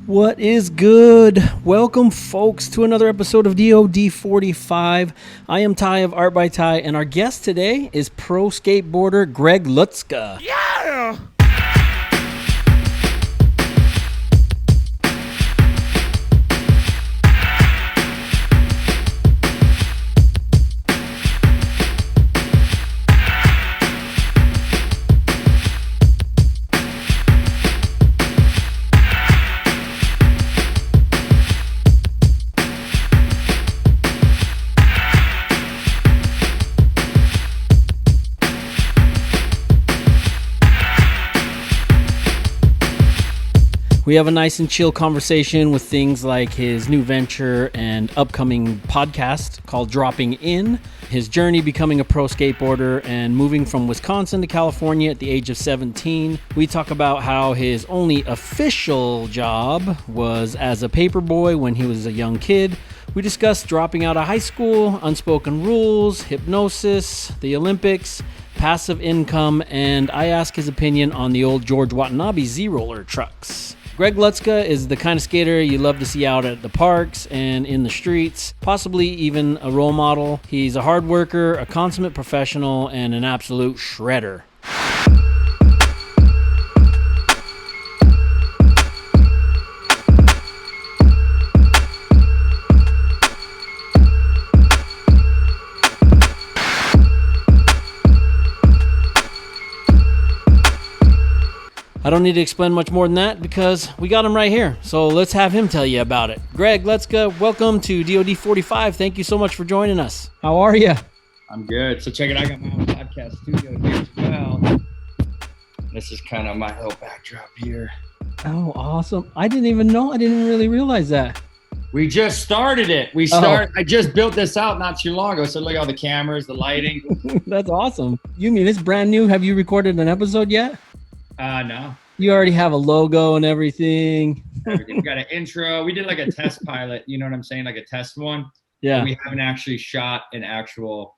What is good? Welcome, folks, to another episode of DOD45. I am Ty of Art by Ty, and our guest today is pro skateboarder Greg Lutzka. Yeah! We have a nice and chill conversation with things like his new venture and upcoming podcast called Dropping In, his journey becoming a pro skateboarder and moving from Wisconsin to California at the age of 17. We talk about how his only official job was as a paperboy when he was a young kid. We discuss dropping out of high school, unspoken rules, hypnosis, the Olympics, passive income, and I ask his opinion on the old George Watanabe Z-roller trucks. Greg Lutzka is the kind of skater you love to see out at the parks and in the streets, possibly even a role model. He's a hard worker, a consummate professional, and an absolute shredder. I don't need to explain much more than that because we got him right here. So let's have him tell you about it. Greg Lutzka, welcome to DOD45. Thank you so much for joining us. How are you? I'm good. So check it out. I got my own podcast studio here as well. This is kind of my little backdrop here. Oh, awesome. I didn't even know. I didn't really realize that. We just started it. I just built this out not too long ago. So look at all the cameras, the lighting. That's awesome. You mean it's brand new? Have you recorded an episode yet? No. You already have a logo and everything. We got an intro. We did like a test pilot. You know what I'm saying? Like a test one. Yeah. But we haven't actually shot an actual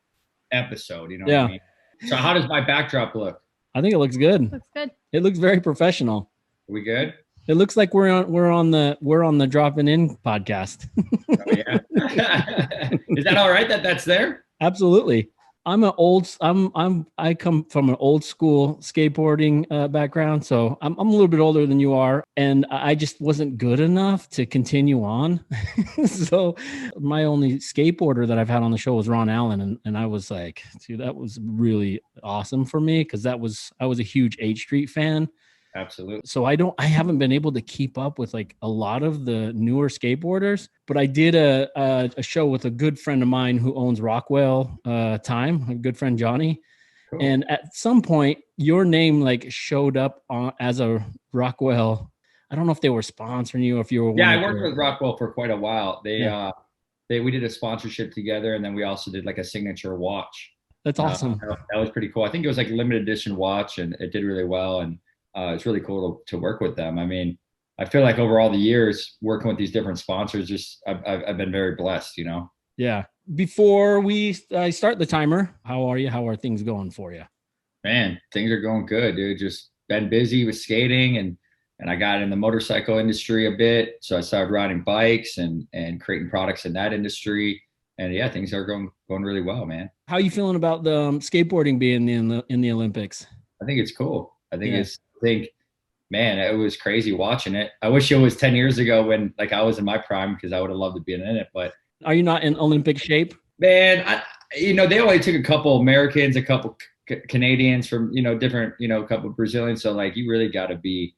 episode. You know Yeah. what I mean? So how does my backdrop look? I think it looks good. Looks good. It looks very professional. Are we good? It looks like we're on the Dropping In podcast. Oh, yeah. Is that all right that's there? Absolutely. I come from an old school skateboarding background, so I'm a little bit older than you are, and I just wasn't good enough to continue on. So my only skateboarder that I've had on the show was Ron Allen, and I was like, dude, that was really awesome for me because I was a huge H Street fan. Absolutely. So I haven't been able to keep up with like a lot of the newer skateboarders, but I did a show with a good friend of mine who owns Rockwell Time, a good friend, Johnny. Cool. And at some point your name like showed up as a Rockwell. I don't know if they were sponsoring you or if you were. Yeah, I worked with Rockwell for quite a while. We did a sponsorship together, and then we also did like a signature watch. That's awesome. That was pretty cool. I think it was like a limited edition watch, and it did really well. And it's really cool to work with them. I mean, I feel like over all the years working with these different sponsors, I've been very blessed, you know? Yeah. Before I start the timer, how are you? How are things going for you? Man, things are going good, dude. Just been busy with skating and I got in the motorcycle industry a bit. So I started riding bikes and creating products in that industry. And yeah, things are going really well, man. How are you feeling about the skateboarding being in the Olympics? I think it's cool. I think, man, it was crazy watching it. I wish it was 10 years ago when like I was in my prime because I would have loved to be in it. But are you not in Olympic shape? Man, they only took a couple Americans, a couple Canadians from, different, a couple Brazilians. So like you really got to be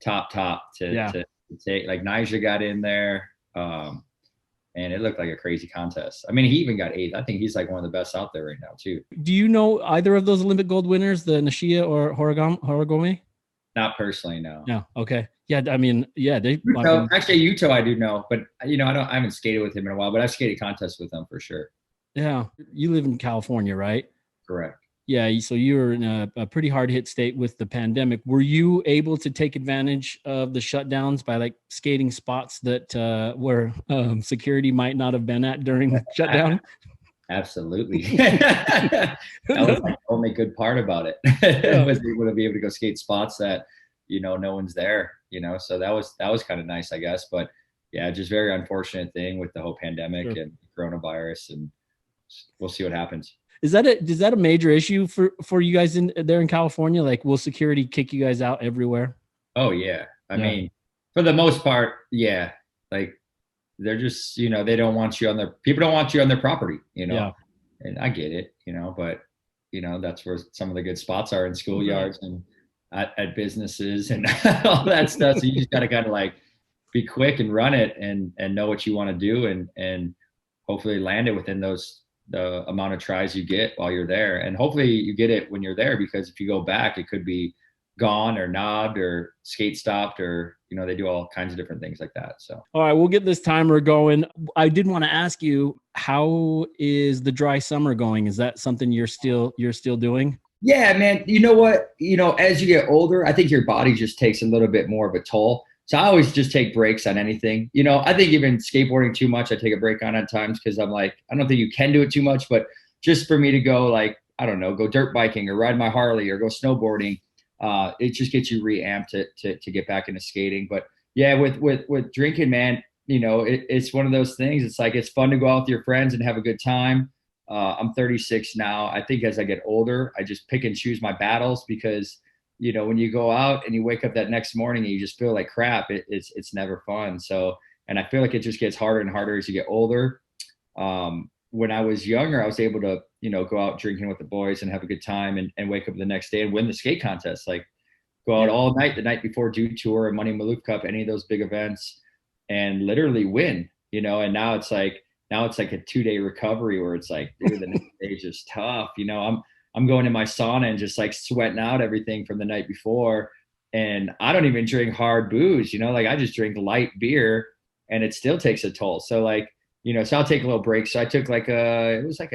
top to take. Like Nyjah got in there, and it looked like a crazy contest. I mean, he even got 8th. I think he's like one of the best out there right now too. Do you know either of those Olympic gold winners, the Nishia or Horigome? Not personally, no. No. Okay. Yeah. I mean, yeah. Actually, Yuto I do know, but I haven't skated with him in a while, but I've skated contests with him for sure. Yeah. You live in California, right? Correct. Yeah, so you were in a pretty hard hit state with the pandemic. Were you able to take advantage of the shutdowns by like skating spots that where security might not have been at during the shutdown? Absolutely. That was like the only good part about it. Yeah. Was able to be able to go skate spots that, no one's there, so that was kind of nice, I guess. But yeah, just very unfortunate thing with the whole pandemic Sure. and coronavirus, and we'll see what happens. Is that a major issue for you guys in there in California? Like, will security kick you guys out everywhere? Oh yeah. I Yeah. mean, for the most part, yeah. Like they're just, they don't want you on their people don't want you on their property, Yeah. and I get it, but that's where some of the good spots are in schoolyards and at businesses and all that stuff. So you just gotta kind of like be quick and run it and know what you want to do and hopefully land it within the amount of tries you get while you're there. And hopefully you get it when you're there, because if you go back, it could be gone or knobbed or skate stopped, or they do all kinds of different things like that. So All right, we'll get this timer going. I did want to ask you, how is the dry summer going? Is that something you're still doing? yeah, man, you know what, as you get older, I think your body just takes a little bit more of a toll. So I always just take breaks on anything. I think even skateboarding too much, I take a break on at times, because I'm like, I don't think you can do it too much, but just for me to go, like, I don't know, go dirt biking or ride my Harley or go snowboarding, it just gets you reamped to get back into skating. But yeah, with drinking, man, it's one of those things. It's like, it's fun to go out with your friends and have a good time. I'm 36 now. I think as I get older, I just pick and choose my battles, because when you go out and you wake up that next morning and you just feel like crap, it's never fun. So, and I feel like it just gets harder and harder as you get older. When I was younger, I was able to, go out drinking with the boys and have a good time and wake up the next day and win the skate contest. Like, go out all night, the night before Dew Tour, Money Maloof Cup, any of those big events, and literally win, and now it's like a 2-day recovery where it's like, dude, the next day is just tough. I'm going in my sauna and just like sweating out everything from the night before. And I don't even drink hard booze, like I just drink light beer, and it still takes a toll. So like, so I'll take a little break. So I took it was like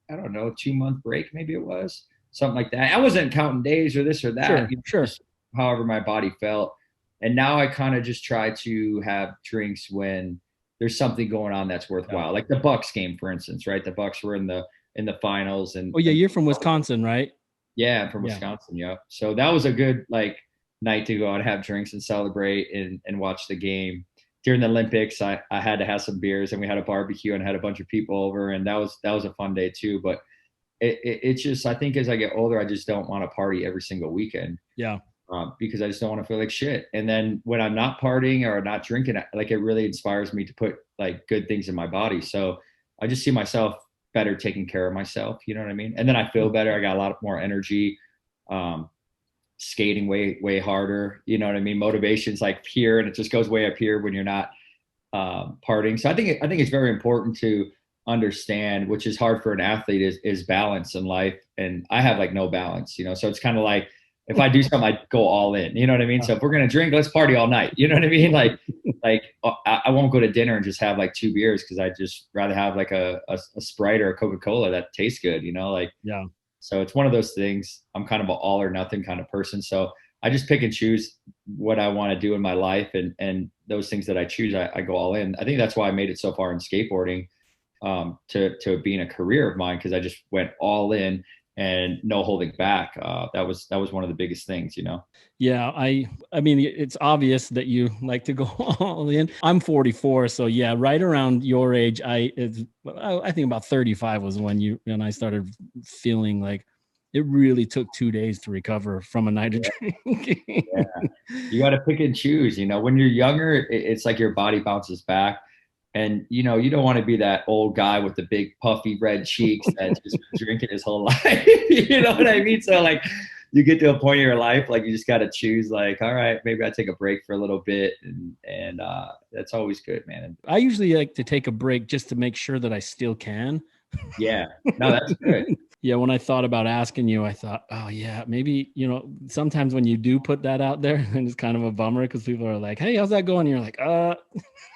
I don't know, 2-month break, maybe it was something like that. I wasn't counting days or this or that, Sure. however my body felt. And now I kind of just try to have drinks when there's something going on that's worthwhile. Like the Bucks game, for instance, right? The Bucks were in the finals. And oh yeah, you're from Wisconsin, right? Yeah, I'm from Wisconsin. Yeah. So that was a good like night to go out and have drinks and celebrate and watch the game. During the Olympics, I had to have some beers, and we had a barbecue and had a bunch of people over, and that was a fun day too. But it's just, I think as I get older, I just don't want to party every single weekend. Yeah. Because I just don't want to feel like shit. And then when I'm not partying or not drinking, like, it really inspires me to put like good things in my body. So I just see myself better taking care of myself. You know what I mean? And then I feel better. I got a lot more energy, skating way harder. You know what I mean? Motivation's like here, and it just goes way up here when you're not partying. So I think it's very important to understand, which is hard for an athlete, is balance in life. And I have like no balance, so it's kind of like, if I do something, I go all in, you know what I mean? So if we're going to drink, let's party all night. You know what I mean? Like I won't go to dinner and just have like 2 beers, because I just rather have like a Sprite or a Coca-Cola that tastes good, Yeah. So it's one of those things. I'm kind of an all or nothing kind of person. So I just pick and choose what I want to do in my life, and those things that I choose, I go all in. I think that's why I made it so far in skateboarding, to being a career of mine, because I just went all in and no holding back. That was one of the biggest things, Yeah, I mean, it's obvious that you like to go all in. I'm 44, so yeah, right around your age. I think about 35 was when I started feeling like it really took 2 days to recover from a night of drinking. Yeah. You got to pick and choose. When you're younger, it's like your body bounces back. And, you don't want to be that old guy with the big puffy red cheeks that's just been drinking his whole life. You know what I mean? So like, you get to a point in your life, like, you just got to choose, like, all right, maybe I take a break for a little bit. And that's always good, man. I usually like to take a break just to make sure that I still can. Yeah, no, that's good. Yeah, when I thought about asking you, I thought, oh yeah, maybe, sometimes when you do put that out there, and it's kind of a bummer because people are like, hey, how's that going? And you're like,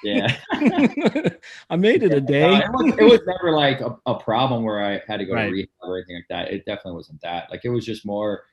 Yeah. I made it a day. It was never like a problem where I had to go to Right. rehab or anything like that. It definitely wasn't that. Like it was just more,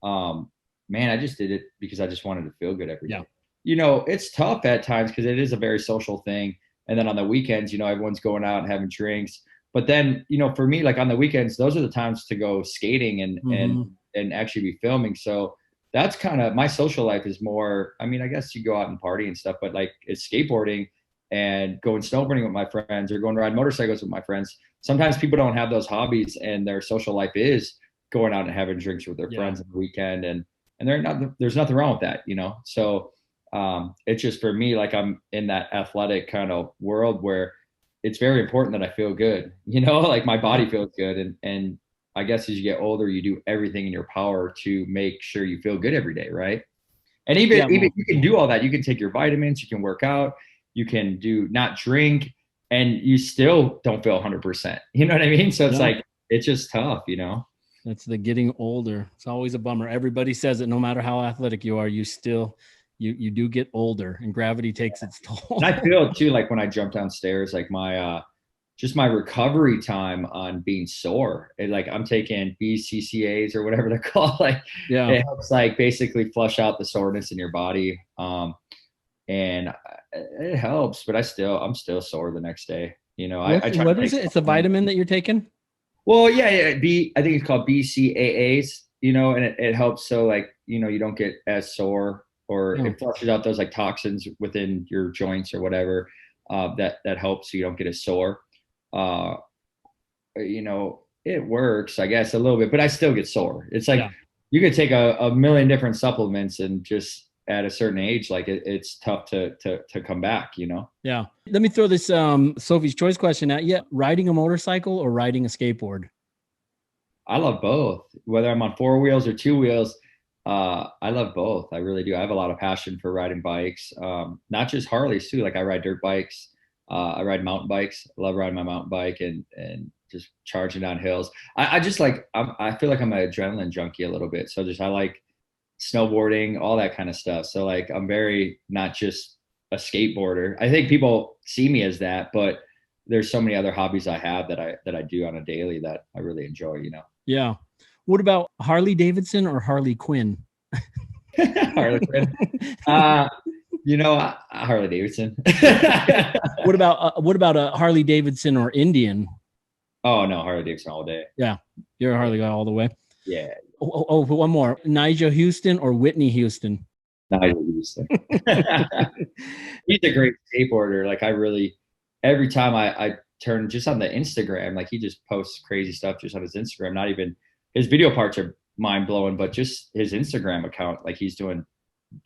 man, I just did it because I just wanted to feel good every day. Yeah. It's tough at times because it is a very social thing. And then on the weekends, everyone's going out and having drinks. But then, for me, like on the weekends, those are the times to go skating and actually be filming. So that's kind of my social life is more, I mean, I guess you go out and party and stuff, but like it's skateboarding and going snowboarding with my friends or going to ride motorcycles with my friends. Sometimes people don't have those hobbies and their social life is going out and having drinks with their friends on the weekend. And there's nothing wrong with that, So it's just for me, like I'm in that athletic kind of world where it's very important that I feel good, like my body feels good. And I guess as you get older, you do everything in your power to make sure you feel good every day. Right. And even you can do all that. You can take your vitamins, you can work out, you can not drink, and you still don't feel 100%. You know what I mean? So it's like, it's just tough, That's the getting older. It's always a bummer. Everybody says it, no matter how athletic you are, you still, you do get older and gravity takes its toll. And I feel too, like when I jump downstairs, like my, just my recovery time on being sore. Like I'm taking BCCAs or whatever they're called. Like it helps like basically flush out the soreness in your body. And it helps, but I'm still sore the next day. I try what is it? It's a vitamin that you're taking? Well, yeah. I think it's called BCAAs, and it helps. So like, you don't get as sore or it flushes out those like toxins within your joints or whatever. That helps so you don't get as sore. It works, I guess, a little bit, but I still get sore. It's like you could take a million different supplements and just at a certain age, like it's tough to come back, Yeah. Let me throw this Sophie's Choice question at you. Riding a motorcycle or riding a skateboard? I love both, whether I'm on 4 wheels or 2 wheels. I love both. I really do. I have a lot of passion for riding bikes, not just Harleys too. Like I ride dirt bikes. I ride mountain bikes. I love riding my mountain bike and just charging down hills. I just like, I feel like I'm an adrenaline junkie a little bit. So I like snowboarding, all that kind of stuff. So like, I'm very not just a skateboarder. I think people see me as that, but there's so many other hobbies I have that I do on a daily that I really enjoy, Yeah. What about Harley Davidson or Harley Quinn? Harley Quinn. Harley Davidson. What about a Harley Davidson or Indian? Oh no, Harley Davidson all day. Yeah, you're a Harley guy all the way. Yeah. Oh, one more. Nigel Houston or Whitney Houston? Nigel Houston. He's a great skateboarder. Like every time I turn just on the Instagram, like he just posts crazy stuff just on his Instagram. Not even his video parts are mind blowing, but just his Instagram account, like he's doing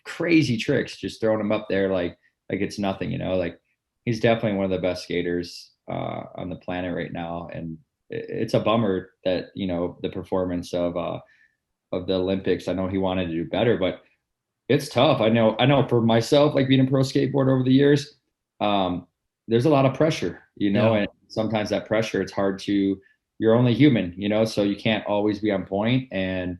crazy tricks, just throwing them up there like it's nothing, like he's definitely one of the best skaters on the planet right now. And it's a bummer that, the performance of the Olympics, I know he wanted to do better, but it's tough. I know for myself, like being a pro skateboarder over the years, there's a lot of pressure, and sometimes that pressure, it's hard you're only human, so you can't always be on point. And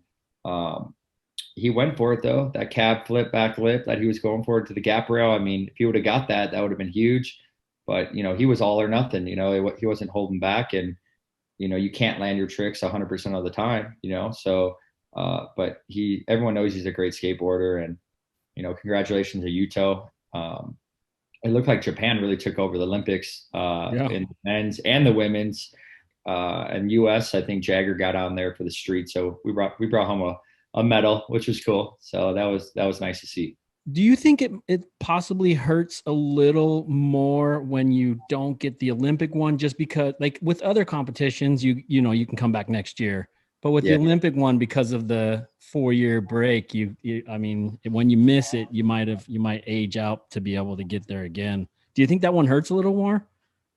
he went for it though. That cab flip, back lip that he was going for to the gap rail. I mean, if he would have got that, that would have been huge. But he was all or nothing. He wasn't holding back, and you can't land your tricks 100% of the time. So, but everyone knows he's a great skateboarder, and congratulations to Yuto. It looked like Japan really took over the Olympics in the men's and the women's. And U.S. I think Jagger got on there for the street, so we brought home a medal, which was cool. So that was nice to see. Do you think it possibly hurts a little more when you don't get the Olympic one, just because, like with other competitions, you can come back next year, but with the Olympic one, because of the 4-year break, I mean, when you miss it, you might age out to be able to get there again. Do you think that one hurts a little more?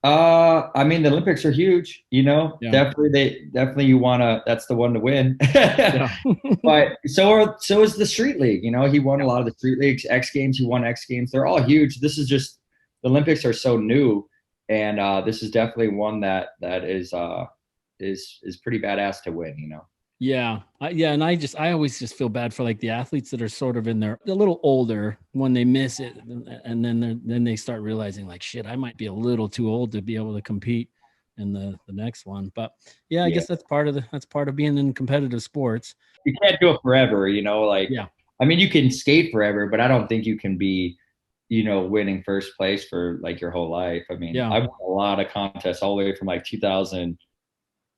I mean, the Olympics are huge, definitely you that's the one to win. But so is the street league, he won a lot of the street leagues, X Games, he won X Games. They're all huge. This is just, the Olympics are so new. And this is definitely one that is is pretty badass to win, you know? Yeah. And I always just feel bad for like the athletes that are sort of a little older when they miss it. And then they start realizing like, shit, I might be a little too old to be able to compete in the next one. But yeah, I guess that's part of being in competitive sports. You can't do it forever, you know, like, yeah. I mean, you can skate forever, but I don't think you can be, you know, winning first place for like your whole life. I mean, I've won a lot of contests all the way from like 2000,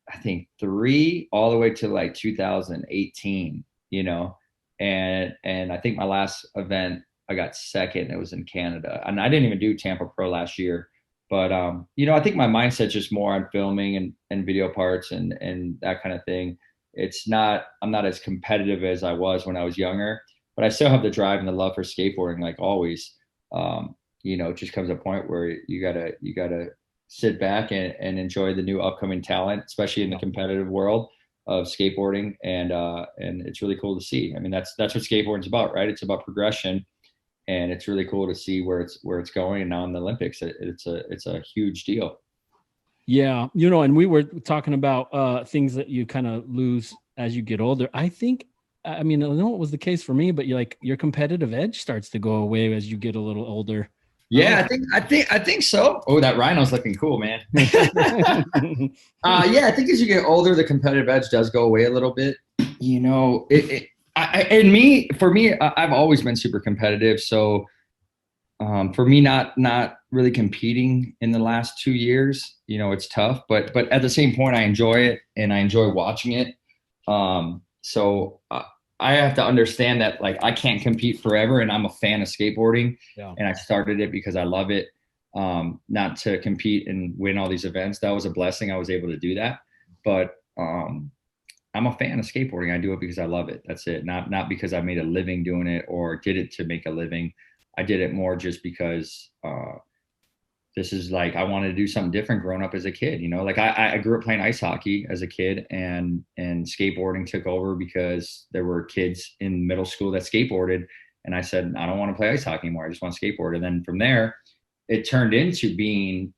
I think 3 all the way to like 2018, you know, and I think my last event, I got second. It was in Canada, and I didn't even do Tampa Pro last year. But, you know, I think my mindset's just more on filming and video parts and that kind of thing. I'm not as competitive as I was when I was younger, but I still have the drive and the love for skateboarding, like always. You know, it just comes a point where you gotta sit back and enjoy the new upcoming talent, especially in the competitive world of skateboarding. And it's really cool to see. I mean, that's what skateboarding's about, right? It's about progression, and it's really cool to see where it's going. And now in the Olympics, it's a huge deal. Yeah. You know, and we were talking about things that you kind of lose as you get older. I mean, I don't know what was the case for me, but your competitive edge starts to go away as you get a little older. Yeah, I think so. Oh, that Rhino's looking cool, man. Yeah, I think as you get older, the competitive edge does go away a little bit. You know, for me, I've always been super competitive. So, for me, not really competing in the last 2 years, you know, it's tough. But at the same point, I enjoy it and I enjoy watching it. So I have to understand that like I can't compete forever, and I'm a fan of skateboarding, and I started it because I love it. Not to compete and win all these events. That was a blessing. I was able to do that, but I'm a fan of skateboarding. I do it because I love it. That's it. Not because I made a living doing it or did it to make a living. I did it more just because this is like I wanted to do something different growing up as a kid. You know, like I grew up playing ice hockey as a kid, and skateboarding took over because there were kids in middle school that skateboarded, and I said I don't want to play ice hockey anymore. I just want to skateboard. And then from there, it turned into being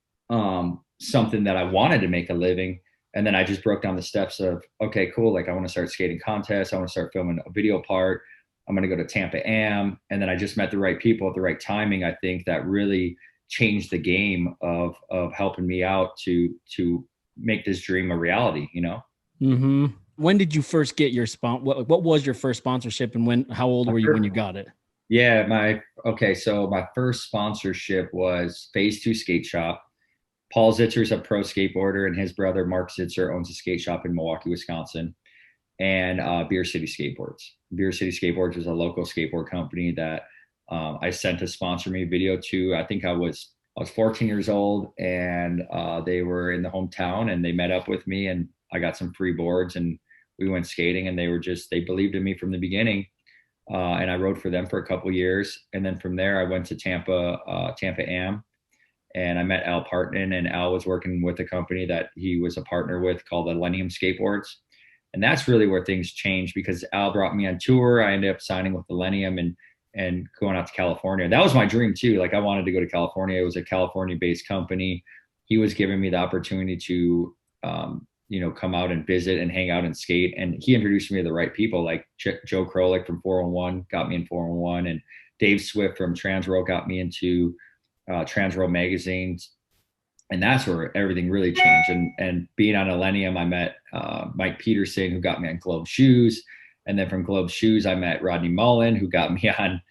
something that I wanted to make a living. And then I just broke down the steps of, okay, cool. Like I want to start skating contests. I want to start filming a video part. I'm going to go to Tampa Am. And then I just met the right people at the right timing. I think that really changed the game of helping me out to make this dream a reality, you know? Mm-hmm. When did you first get your what was your first sponsorship, and how old were you when you got it? Yeah, so my first sponsorship was Phase 2 Skate Shop. Paul Zitzer's a pro skateboarder, and his brother Mark Zitzer owns a skate shop in Milwaukee, Wisconsin. And Beer City Skateboards. Beer City Skateboards was a local skateboard company that I sent to sponsor me video to. I think I was 14 years old, and they were in the hometown, and they met up with me, and I got some free boards, and we went skating, and they believed in me from the beginning. And I rode for them for a couple years. And then from there, I went to Tampa Am, and I met Al Partnan, and Al was working with a company that he was a partner with called Millennium Skateboards. And that's really where things changed, because Al brought me on tour. I ended up signing with Millennium and going out to California. That was my dream too. Like I wanted to go to California. It was a California-based company. He was giving me the opportunity to, come out and visit and hang out and skate. And he introduced me to the right people, like Joe Krolik from 401 got me in 401, and Dave Swift from Transworld got me into Transworld magazines. And that's where everything really changed. And being on Millennium, I met Mike Peterson, who got me on Globe Shoes. And then from Globe Shoes, I met Rodney Mullen, who got me on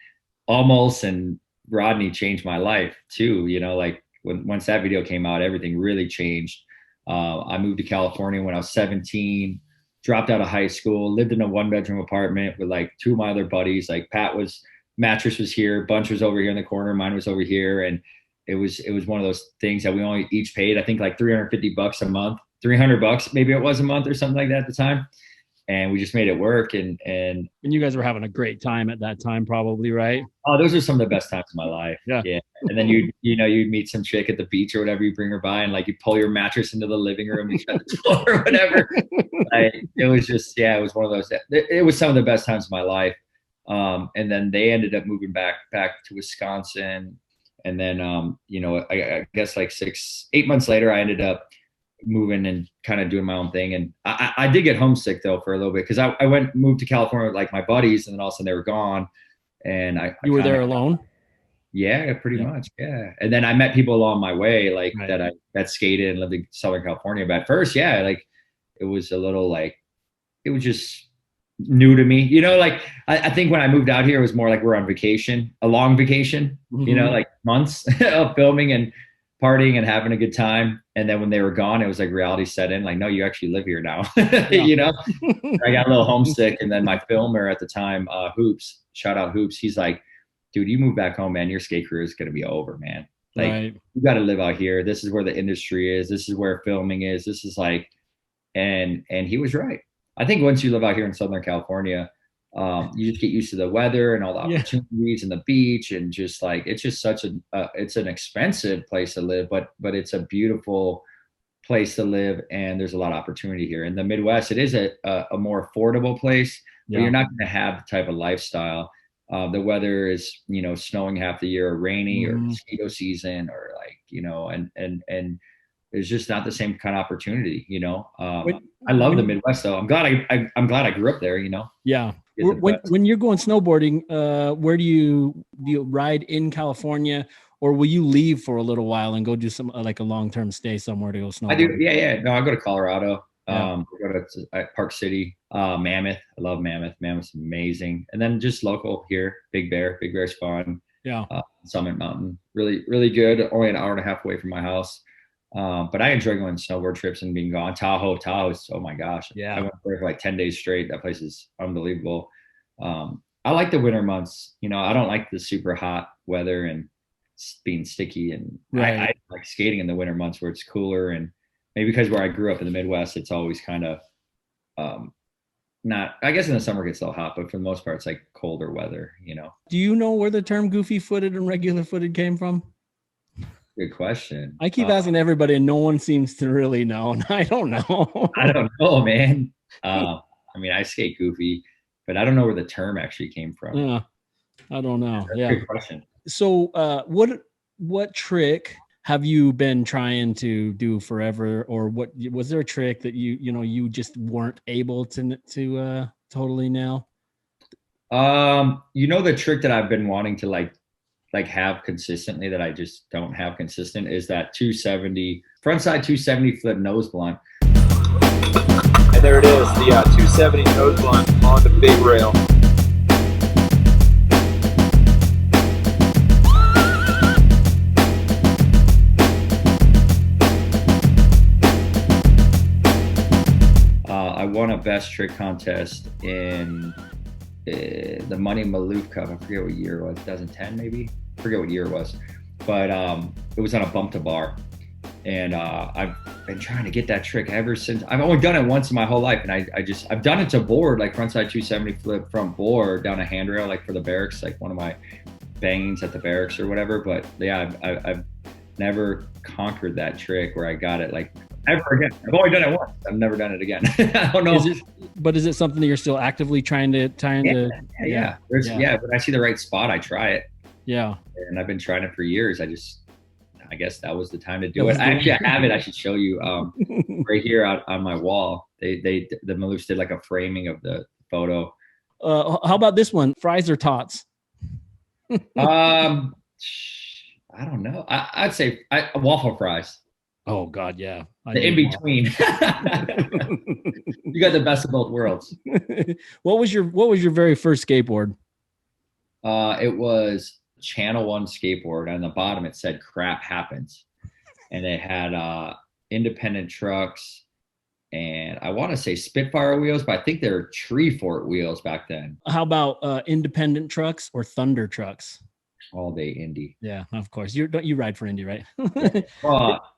Almost. And Rodney changed my life too. You know, like once that video came out, everything really changed. I moved to California when I was 17, dropped out of high school, lived in a 1-bedroom apartment with like 2 of my other buddies. Like Mattress was here, Bunch was over here in the corner, mine was over here. And it was one of those things that we only each paid, I think like $350 a month, $300 maybe it was a month or something like that at the time. And we just made it work. And you guys were having a great time at that time, probably, right? Oh, those are some of the best times of my life. Yeah. And then you'd meet some chick at the beach or whatever, you bring her by, and like you pull your mattress into the living room and shut the door or whatever. It was just, it was one of those, it was some of the best times of my life. And then they ended up moving back to Wisconsin. And then, I guess like 8 months later, I ended up moving and kind of doing my own thing. And I did get homesick though for a little bit because I moved to California with like my buddies, and then all of a sudden they were gone. And you were there alone? Yeah, pretty much. Yeah. And then I met people along my way, like Right. that skated and lived in Southern California. But at first, yeah, like it was a little like, it was just new to me. Like I think when I moved out here, it was more like we're on vacation, a long vacation, like months of filming and partying and having a good time. And then when they were gone, it was like reality set in, like, no, you actually live here now. I got a little homesick. And then my filmer at the time, Hoops, shout out Hoops, he's like, dude, you move back home, man, your skate career is going to be over, man. Like you got to live out here. This is where the industry is. This is where filming is. This is like, and he was right. I think once you live out here in Southern California, you just get used to the weather and all the opportunities and the beach, and just like, it's just such it's an expensive place to live, but it's a beautiful place to live. And there's a lot of opportunity here in the Midwest. It is a more affordable place, but you're not going to have the type of lifestyle. The weather is, snowing half the year, or rainy, or mosquito season, or like, and it's just not the same kind of opportunity, I love the Midwest though. I'm glad I grew up there, Yeah. When you're going snowboarding, where do you ride in California, or will you leave for a little while and go do some like a long-term stay somewhere to go snowboarding? I do. Yeah. No, I go to Colorado. I go to Park City, Mammoth. I love Mammoth. Mammoth's amazing. And then just local here, Big Bear. Big Bear's fun. Yeah. Summit Mountain, really, really good. Only an hour and a half away from my house. But I enjoy going snowboard trips and being gone. Tahoe is, oh my gosh. Yeah. I went there for like 10 days straight. That place is unbelievable. I like the winter months. I don't like the super hot weather and being sticky. And I like skating in the winter months where it's cooler, and maybe because where I grew up in the Midwest, it's always kind of not, I guess in the summer it gets so hot, but for the most part, it's like colder weather, Do you know where the term goofy footed and regular footed came from? Good question. I keep asking everybody and no one seems to really know. I don't know. I don't know, man. I mean, I skate goofy, but I don't know where the term actually came from. Yeah, I don't know. That's a good question. So what trick have you been trying to do forever, or what was there a trick that you just weren't able to totally nail? The trick that I've been wanting to like have consistently that I just don't have consistent is that 270 frontside 270 flip nose blunt. And there it is, the 270 nose blunt on the big rail. I won a best trick contest in the Money Maloof Cup. I forget what year it was, 2010 maybe. I forget what year it was, but it was on a bump to bar, and I've been trying to get that trick ever since. I've only done it once in my whole life, and I've done it to board, like frontside 270 flip front board down a handrail, like for the barracks, like one of my bangings at the barracks or whatever. But yeah, I've never conquered that trick where I got it like ever again. I've only done it once. I've never done it again. I don't know. Is it something that you're still actively trying to? Yeah. When I see the right spot, I try it. Yeah. And I've been trying it for years. I guess that was the time to do it. I have it. I should show you right here on my wall. The Maloofs did like a framing of the photo. How about this one? Fries or tots? I don't know. I'd say waffle fries. Oh God, yeah. The in between. You got the best of both worlds. What was your very first skateboard? It was Channel 1 skateboard. On the bottom it said "Crap Happens," and it had independent trucks, and I want to say Spitfire wheels, but I think they were Tree Fort wheels back then. How about independent trucks or Thunder trucks? All day Indy. Yeah, of course. You ride for Indy, right?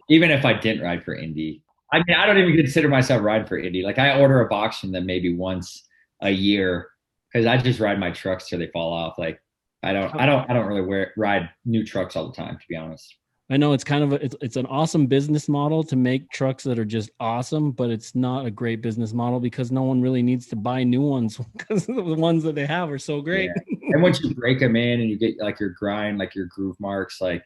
Even if I didn't ride for Indy, I mean, I don't even consider myself riding for Indy. Like I order a box from them maybe once a year because I just ride my trucks till they fall off. Like I don't really ride new trucks all the time, to be honest. I know it's kind of it's an awesome business model to make trucks that are just awesome, but it's not a great business model because no one really needs to buy new ones because the ones that they have are so great. Yeah. And once you break them in and you get like your grind, like your groove marks, like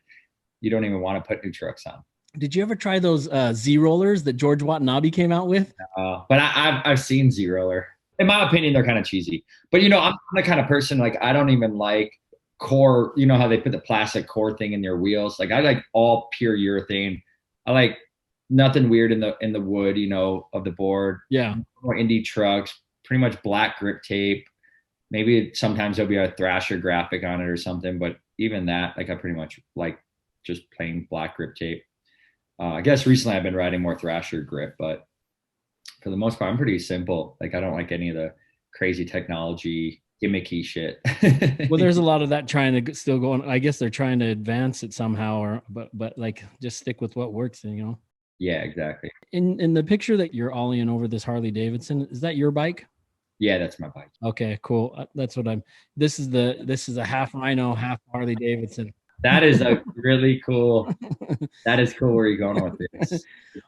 you don't even want to put new trucks on. Did you ever try those Z rollers that George Watanabe came out with? But I've seen Z-Roller. In my opinion, they're kind of cheesy. But I'm the kind of person, like, I don't even like core. You know how they put the plastic core thing in their wheels? Like, I like all pure urethane. I like nothing weird in the wood, of the board. Yeah. More indie trucks, pretty much black grip tape. Maybe sometimes there'll be a Thrasher graphic on it or something, but even that, like, I pretty much like just plain black grip tape. I guess recently I've been riding more Thrasher grip, but for the most part, I'm pretty simple. Like, I don't like any of the crazy technology, gimmicky shit. Well, there's a lot of that trying to still go on. I guess they're trying to advance it somehow, but like just stick with what works, Yeah, exactly. In the picture that you're ollieing over this Harley Davidson, is that your bike? Yeah, that's my bike. Okay, cool. That's what this is a half Rhino, half Harley Davidson. That is a really cool. That is cool. Where you're going with this?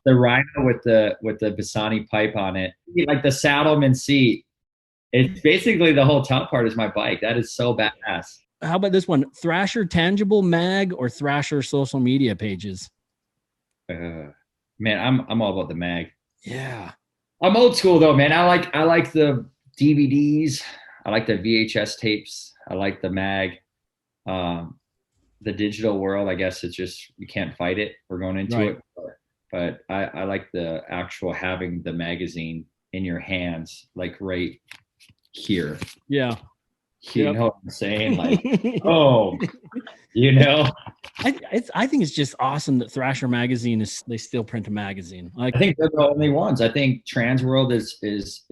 The Rhino with the Bassani pipe on it, like the saddleman seat. It's basically the whole top part is my bike. That is so badass. How about this one? Thrasher tangible mag or Thrasher social media pages? Man, I'm all about the mag. Yeah. I'm old school though, man. I like the DVDs. I like the VHS tapes. I like the mag. The digital world, I guess it's just, you can't fight it. We're going into it. But I like the actual having the magazine in your hands, like right here. Yeah. You know what I'm saying? Like, oh, I think it's just awesome that Thrasher magazine they still print a magazine. Like, I think they're the only ones. I think Trans World is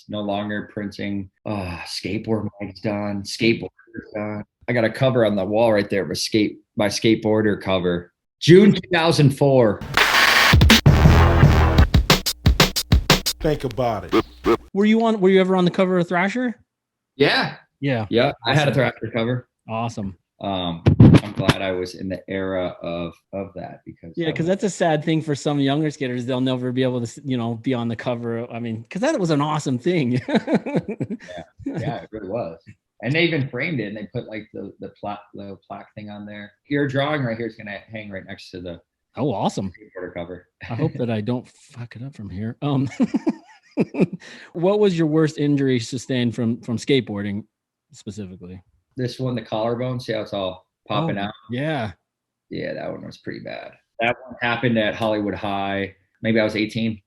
no longer printing. Skateboard mag's done. Skateboarder done. I got a cover on the wall right there, my skateboarder cover, June 2004. Think about it. Were you ever on the cover of Thrasher? Yeah. Yeah. I had a Thrasher cover. Awesome. I'm glad I was in the era of that because that's a sad thing for some younger skaters. They'll never be able to, be on the cover. I mean, because that was an awesome thing. Yeah, it really was. And they even framed it and they put like the plaque thing on there. Your drawing right here is going to hang right next to the awesome skateboarder cover. I hope that I don't fuck it up from here. What was your worst injury sustained from skateboarding specifically? This one, the collarbone. See how it's all popping out? Yeah. Yeah, that one was pretty bad. That one happened at Hollywood High. Maybe I was 18.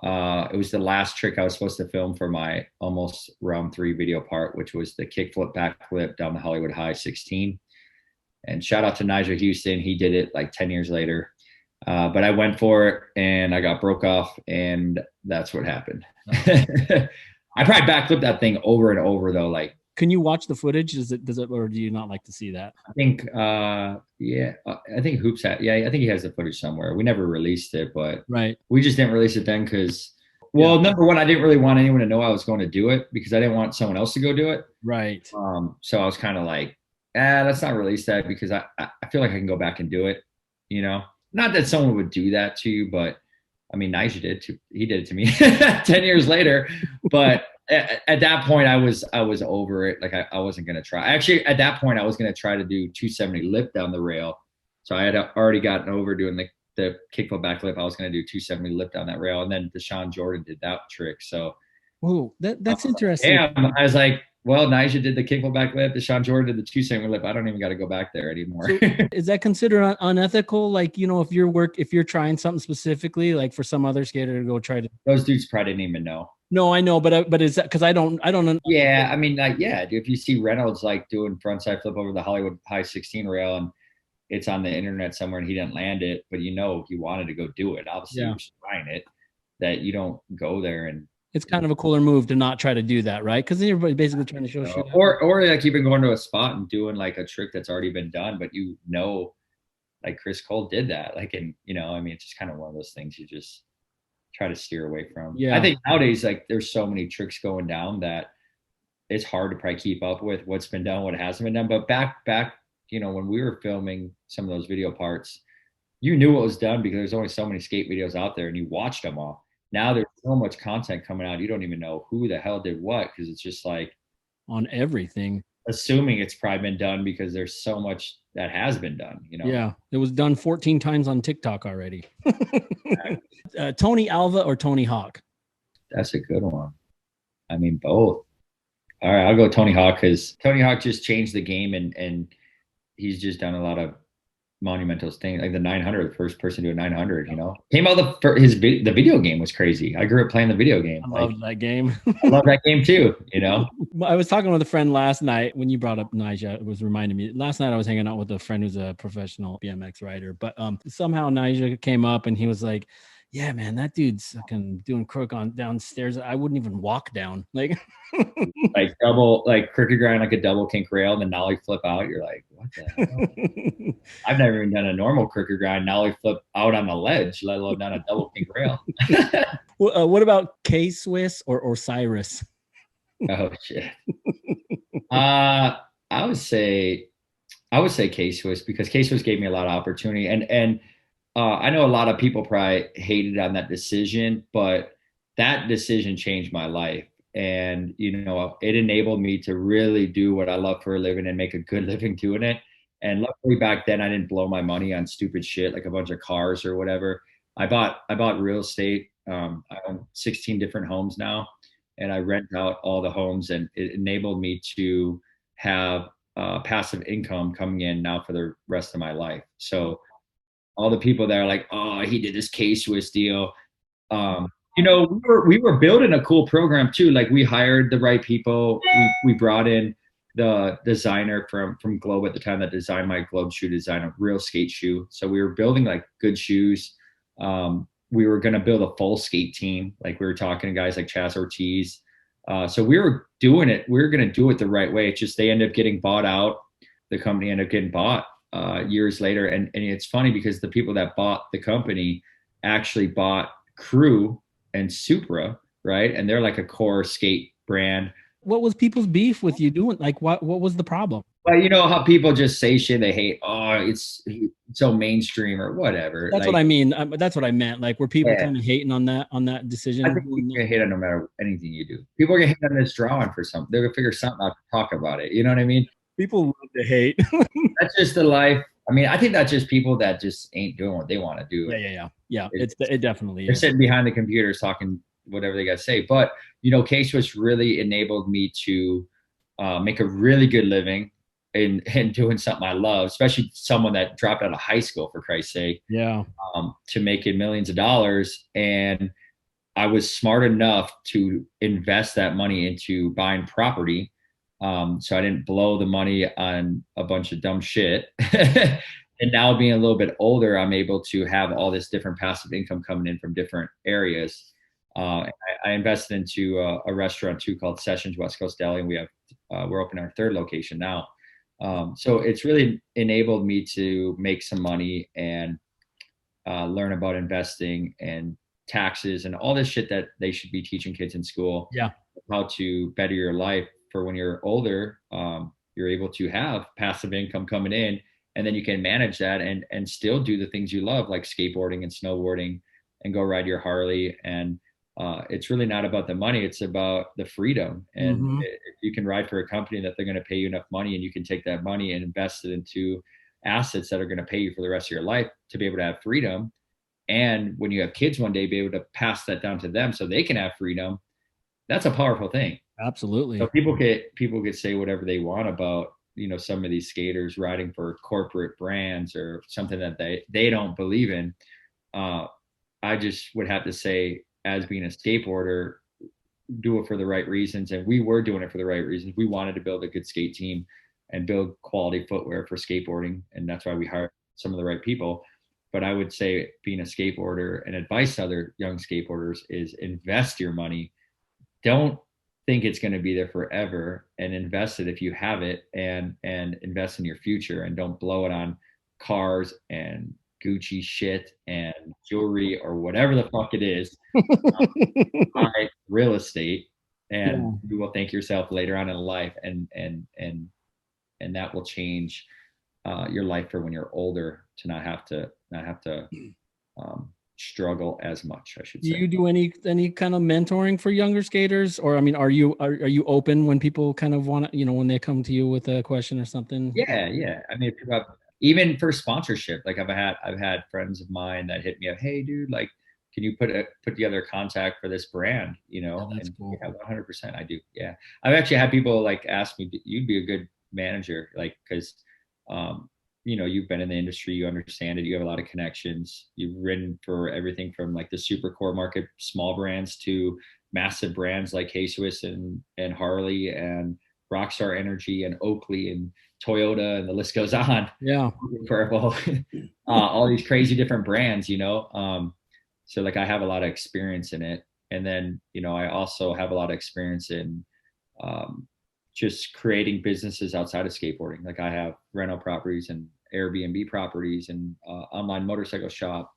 It was the last trick I was supposed to film for my almost round 3 video part, which was the kickflip backflip down the Hollywood High 16. And shout out to Nigel Houston. He did it like 10 years later. But I went for it and I got broke off, and that's what happened. I probably backflipped that thing over and over though. Like, can you watch the footage? Does it, or do you not like to see that? I think, I think Hoops I think he has the footage somewhere. We never released it, but we just didn't release it then because, number one, I didn't really want anyone to know I was going to do it because I didn't want someone else to go do it. Right. So I was kind of like, let's not release that because I feel like I can go back and do it, Not that someone would do that to you, but I mean, Nigel he did it to me 10 years later, but at that point I was over it. Like I wasn't going to try. Actually, at that point I was going to try to do 270 lip down the rail. So I had already gotten over doing the kickflip backflip. I was going to do 270 lip down that rail. And then Deshaun Jordan did that trick. So, that's interesting. Yeah. I was like, well, Nigel did the kickflip backflip. Deshaun Jordan did the 270 lip. I don't even got to go back there anymore. So is that considered unethical? Like, if you're trying something specifically, like for some other skater to go try to. Those dudes probably didn't even know. No, I know, but is that because I don't know? Yeah, I mean, like, yeah, if you see Reynolds like doing frontside flip over the Hollywood High 16 rail and it's on the internet somewhere and he didn't land it, but he wanted to go do it. Obviously, he was trying it. That you don't go there and. It's kind of a cooler move to not try to do that, right? Because everybody's basically trying to show shit. Or like you've been going to a spot and doing like a trick that's already been done, but like Chris Cole did that. Like, and I mean, it's just kind of one of those things you just try to steer away from. Yeah. I think nowadays, like there's so many tricks going down that it's hard to probably keep up with what's been done, what hasn't been done. But back, when we were filming some of those video parts, you knew what was done because there's only so many skate videos out there and you watched them all. Now there's so much content coming out. You don't even know who the hell did what because it's just like on everything. assuming it's probably been done because there's so much that has been done, you know? Yeah, it was done 14 times on TikTok already. Tony Alva or Tony Hawk? That's a good one. I mean, both. All right, I'll go Tony Hawk because Tony Hawk just changed the game, and he's just done a lot of monumental things, like the 900, the first person to do a 900. You know, came out the video game was crazy. I grew up playing the video game. I loved that game. I love that game too. You know, I was talking with a friend last night when you brought up Nyjah. It was reminding me. Last night I was hanging out with a friend who's a professional BMX rider, but somehow Nyjah came up and he was like, "Yeah, man, that dude's fucking doing crook on downstairs. I wouldn't even walk down." Like double, like crooked grind, like a double kink rail, and then nollie flip out. You're like, what the hell? I've never even done a normal crooked grind nollie flip out on the ledge, let alone down a double kink rail. What about K-Swiss or Osiris? Oh shit. I would say K-Swiss because K-Swiss gave me a lot of opportunity, and I know a lot of people probably hated on that decision, but that decision changed my life. And, you know, it enabled me to really do what I love for a living and make a good living doing it. And luckily back then I didn't blow my money on stupid shit, like a bunch of cars or whatever. I bought real estate. I own 16 different homes now, and I rent out all the homes, and it enabled me to have passive income coming in now for the rest of my life. So all the people that are like, oh, he did this K-Swiss deal. You know, we were building a cool program too. Like we hired the right people. We brought in the designer from Globe at the time that designed my Globe shoe design, a real skate shoe. So we were building like good shoes. We were going to build a full skate team. Like we were talking to guys like Chaz Ortiz. So we were doing it. We were going to do it the right way. It's just they ended up getting bought out. The company ended up getting bought years later. And it's funny because the people that bought the company actually bought Crew and Supra, right? And they're like a core skate brand. What was people's beef with you doing? Like, what was the problem? Well, you know how people just say shit they hate. Oh, it's so mainstream or whatever. That's like, what I mean. That's what I meant. Like, were people kind of hating on that decision? I think people get hate on no matter anything you do. People get hate on this drawing for something. They're gonna figure something out to talk about it. You know what I mean? People love to hate. That's just the life. I mean, I think that's just people that just ain't doing what they want to do. Yeah. It definitely they're is. sitting behind the computers talking whatever they got to say. But, you know, K-Swiss really enabled me to make a really good living in doing something I love, especially someone that dropped out of high school, for Christ's sake. Yeah. To making millions of dollars. And I was smart enough to invest that money into buying property. So I didn't blow the money on a bunch of dumb shit. And now being a little bit older, I'm able to have all this different passive income coming in from different areas. I invested into a restaurant too called Sessions West Coast Deli, and we're opening our third location now. So it's really enabled me to make some money and learn about investing and taxes and all this shit that they should be teaching kids in school. Yeah. How to better your life for when you're older. You're able to have passive income coming in, and then you can manage that and still do the things you love, like skateboarding and snowboarding, and go ride your Harley. And it's really not about the money. It's about the freedom. And if you can ride for a company that they're going to pay you enough money, and you can take that money and invest it into assets that are going to pay you for the rest of your life to be able to have freedom. And when you have kids one day, be able to pass that down to them so they can have freedom. That's a powerful thing. Absolutely. So people could say whatever they want about, you know, some of these skaters riding for corporate brands or something that they don't believe in. I just would have to say, as being a skateboarder, do it for the right reasons. And we were doing it for the right reasons. We wanted to build a good skate team and build quality footwear for skateboarding. And that's why we hired some of the right people. But I would say being a skateboarder, and advice to other young skateboarders is invest your money. Don't think it's going to be there forever, and invest it if you have it, and invest in your future, and don't blow it on cars and Gucci shit and jewelry or whatever the fuck it is. Buy real estate, and you will thank yourself later on in life, and that will change your life for when you're older, to not have to struggle as much, I should Do say. you do any kind of mentoring for younger skaters? Or, I mean, are you open when people kind of want to, you know, when they come to you with a question or something? Yeah. I mean, even for sponsorship, like I've had friends of mine that hit me up, hey dude, like, can you put together a contact for this brand, you know? Yeah, that's cool. Yeah, 100% I do. Yeah. I've actually had people like ask me, you'd be a good manager, like, cause, you know, you've been in the industry, you understand it, you have a lot of connections, you've ridden for everything from like the super core market, small brands to massive brands like K-Swiss and Harley and Rockstar Energy and Oakley and Toyota, and the list goes on. Yeah. Purple, all these crazy different brands, you know? So like I have a lot of experience in it. And then, you know, I also have a lot of experience in just creating businesses outside of skateboarding. Like I have rental properties and Airbnb properties and online motorcycle shop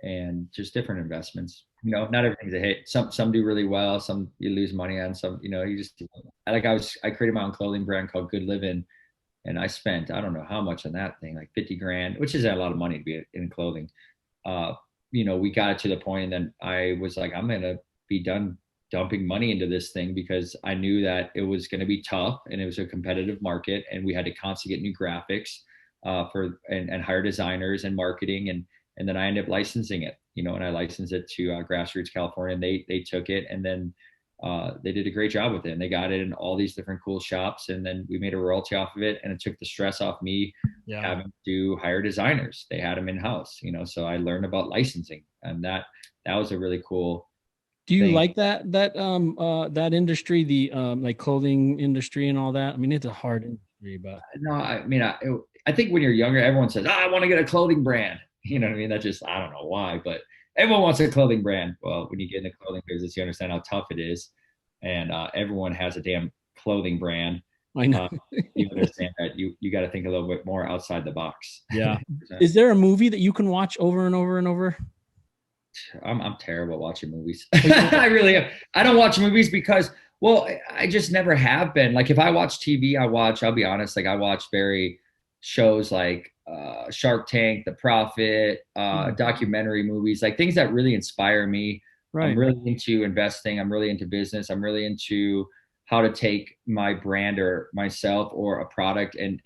and just different investments. You know, not everything's a hit. Some do really well. Some you lose money on. Some, you know, I created my own clothing brand called Good Living, and I spent I don't know how much on that thing, like 50 grand, which is a lot of money to be in clothing. You know, we got it to the point, and then I was like, I'm gonna be done dumping money into this thing because I knew that it was going to be tough and it was a competitive market, and we had to constantly get new graphics and hire designers and marketing, and then I ended up licensing it, you know, and I licensed it to Grassroots California, and they took it, and then they did a great job with it, and they got it in all these different cool shops, and then we made a royalty off of it, and it took the stress off me having to hire designers. They had them in house, you know, so I learned about licensing, and that was a really cool. Do you like that industry, the like clothing industry and all that? I mean, it's a hard industry, but no, I mean, I think when you're younger, everyone says, I want to get a clothing brand. You know what I mean? That just, I don't know why, but everyone wants a clothing brand. Well, when you get in the clothing business, you understand how tough it is. And everyone has a damn clothing brand. I know. You understand that you got to think a little bit more outside the box. Yeah. Is there a movie that you can watch over and over and over? I'm terrible at watching movies. I really am. I don't watch movies because, well, I just never have been. Like if I watch TV, I'll be honest, like I watch shows like Shark Tank, The Profit, documentary movies, like things that really inspire me. Right. I'm really into investing. I'm really into business. I'm really into how to take my brand or myself or a product and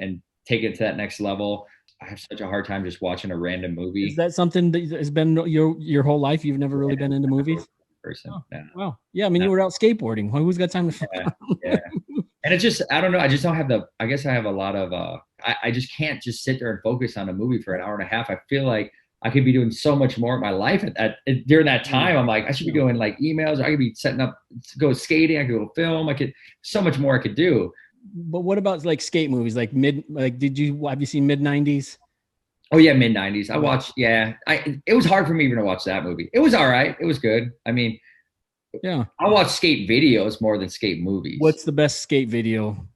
take it to that next level. I have such a hard time just watching a random movie. Is that something that has been your whole life? You've never really been into movies? Person. Oh, no. Wow. Yeah. I mean, you were out skateboarding. Who's got time to? Yeah. And it's just, I don't know. I just don't have I guess I have a lot of, I just can't just sit there and focus on a movie for an hour and a half. I feel like I could be doing so much more in my life during that time. I'm like, I should be doing like emails. I could be setting up, go skating. I could go film. So much more I could do. But what about like skate movies? Like have you seen mid-90s? Oh yeah, mid-90s. I watched, it was hard for me even to watch that movie. It was all right. It was good. I mean, yeah. I watch skate videos more than skate movies. What's the best skate video?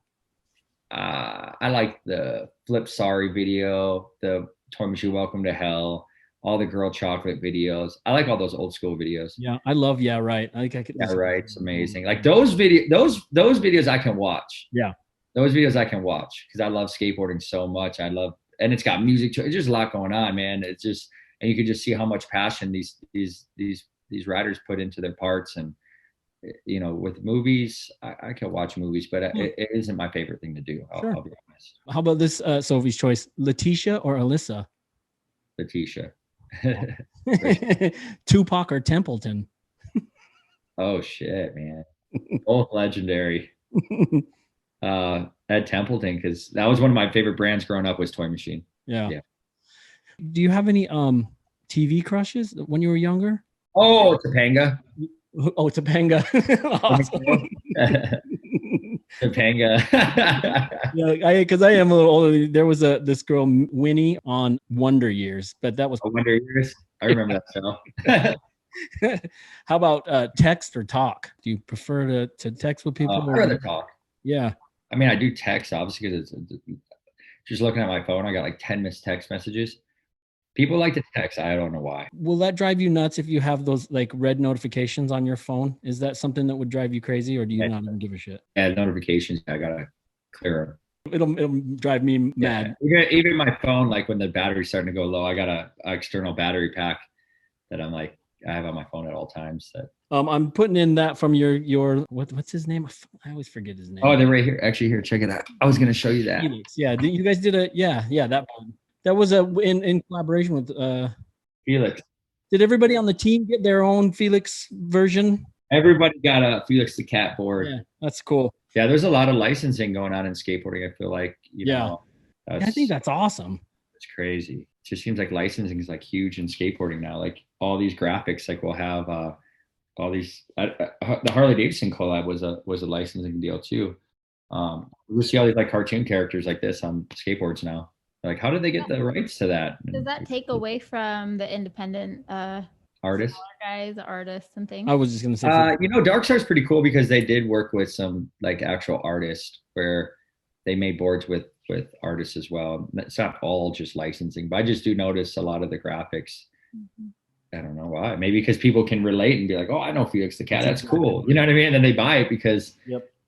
I like the Flip Sorry video, the Toy Machine Welcome to Hell, all the Girl Chocolate videos. I like all those old school videos. Yeah, I love Yeah Right. I could. Yeah Right. It's amazing. Like those videos I can watch. Yeah. Those videos I can watch because I love skateboarding so much. And it's got music to it. It's just a lot going on, man. It's just, and you can just see how much passion these riders put into their parts. And you know, with movies, I can watch movies, but it isn't my favorite thing to do. I'll be honest. How about this Sophie's choice, Letitia or Alyssa? Letitia. Tupac or Templeton? Oh shit, man. Both legendary. At Templeton, because that was one of my favorite brands growing up was Toy Machine. Yeah. Do you have any TV crushes when you were younger? Oh, Topanga. Oh, Topanga. Topanga. Yeah, because I am a little older. There was this girl Winnie on Wonder Years, but that was Wonder Years. I remember that show. How about text or talk? Do you prefer to text with people? I'd rather talk. Yeah. I mean, I do text obviously because it's just looking at my phone. I got like 10 missed text messages. People like to text. I don't know why. Will that drive you nuts if you have those like red notifications on your phone? Is that something that would drive you crazy, or do you not even give a shit? Yeah, notifications. I gotta clear them. It'll drive me mad. Even my phone, like when the battery's starting to go low, I got a external battery pack that I'm like, I have on my phone at all times. That I'm putting in that from your what's his name? I always forget his name. Oh, they're right here. Actually, here, check it out. I was gonna show you that. Felix. Yeah, you guys did that one. That was in collaboration with Felix. Did everybody on the team get their own Felix version? Everybody got a Felix the Cat board. Yeah, that's cool. Yeah, there's a lot of licensing going on in skateboarding. I feel like, you know, I think that's awesome. It's crazy. It just seems like licensing is like huge in skateboarding now. Like all these graphics, like we'll have all these. The Harley Davidson collab was a licensing deal too. We see all these like cartoon characters like this on skateboards now. Like, how did they get the rights to that? Does that take away from the independent artists, guys, artists, and things? I was just gonna say, you know, Darkstar's pretty cool because they did work with some like actual artists where they made boards with artists as well. It's not all just licensing, but I just do notice a lot of the graphics. Mm-hmm. I don't know why. Maybe because people can relate and be like, "Oh, I know Felix the Cat. That's cool." You know what I mean? And then they buy it because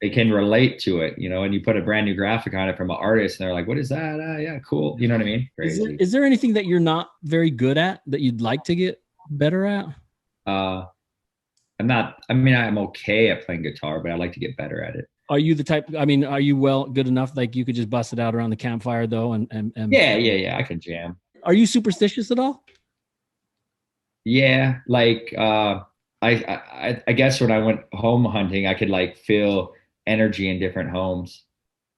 they can relate to it. You know, and you put a brand new graphic on it from an artist, and they're like, "What is that? Yeah, cool." You know what I mean? Crazy. Is there anything that you're not very good at that you'd like to get better at? I'm not. I mean, I'm okay at playing guitar, but I'd like to get better at it. Are you the type? I mean, are you good enough? Like you could just bust it out around the campfire, though, and Yeah. I can jam. Are you superstitious at all? Yeah, like I guess when I went home hunting, I could like feel energy in different homes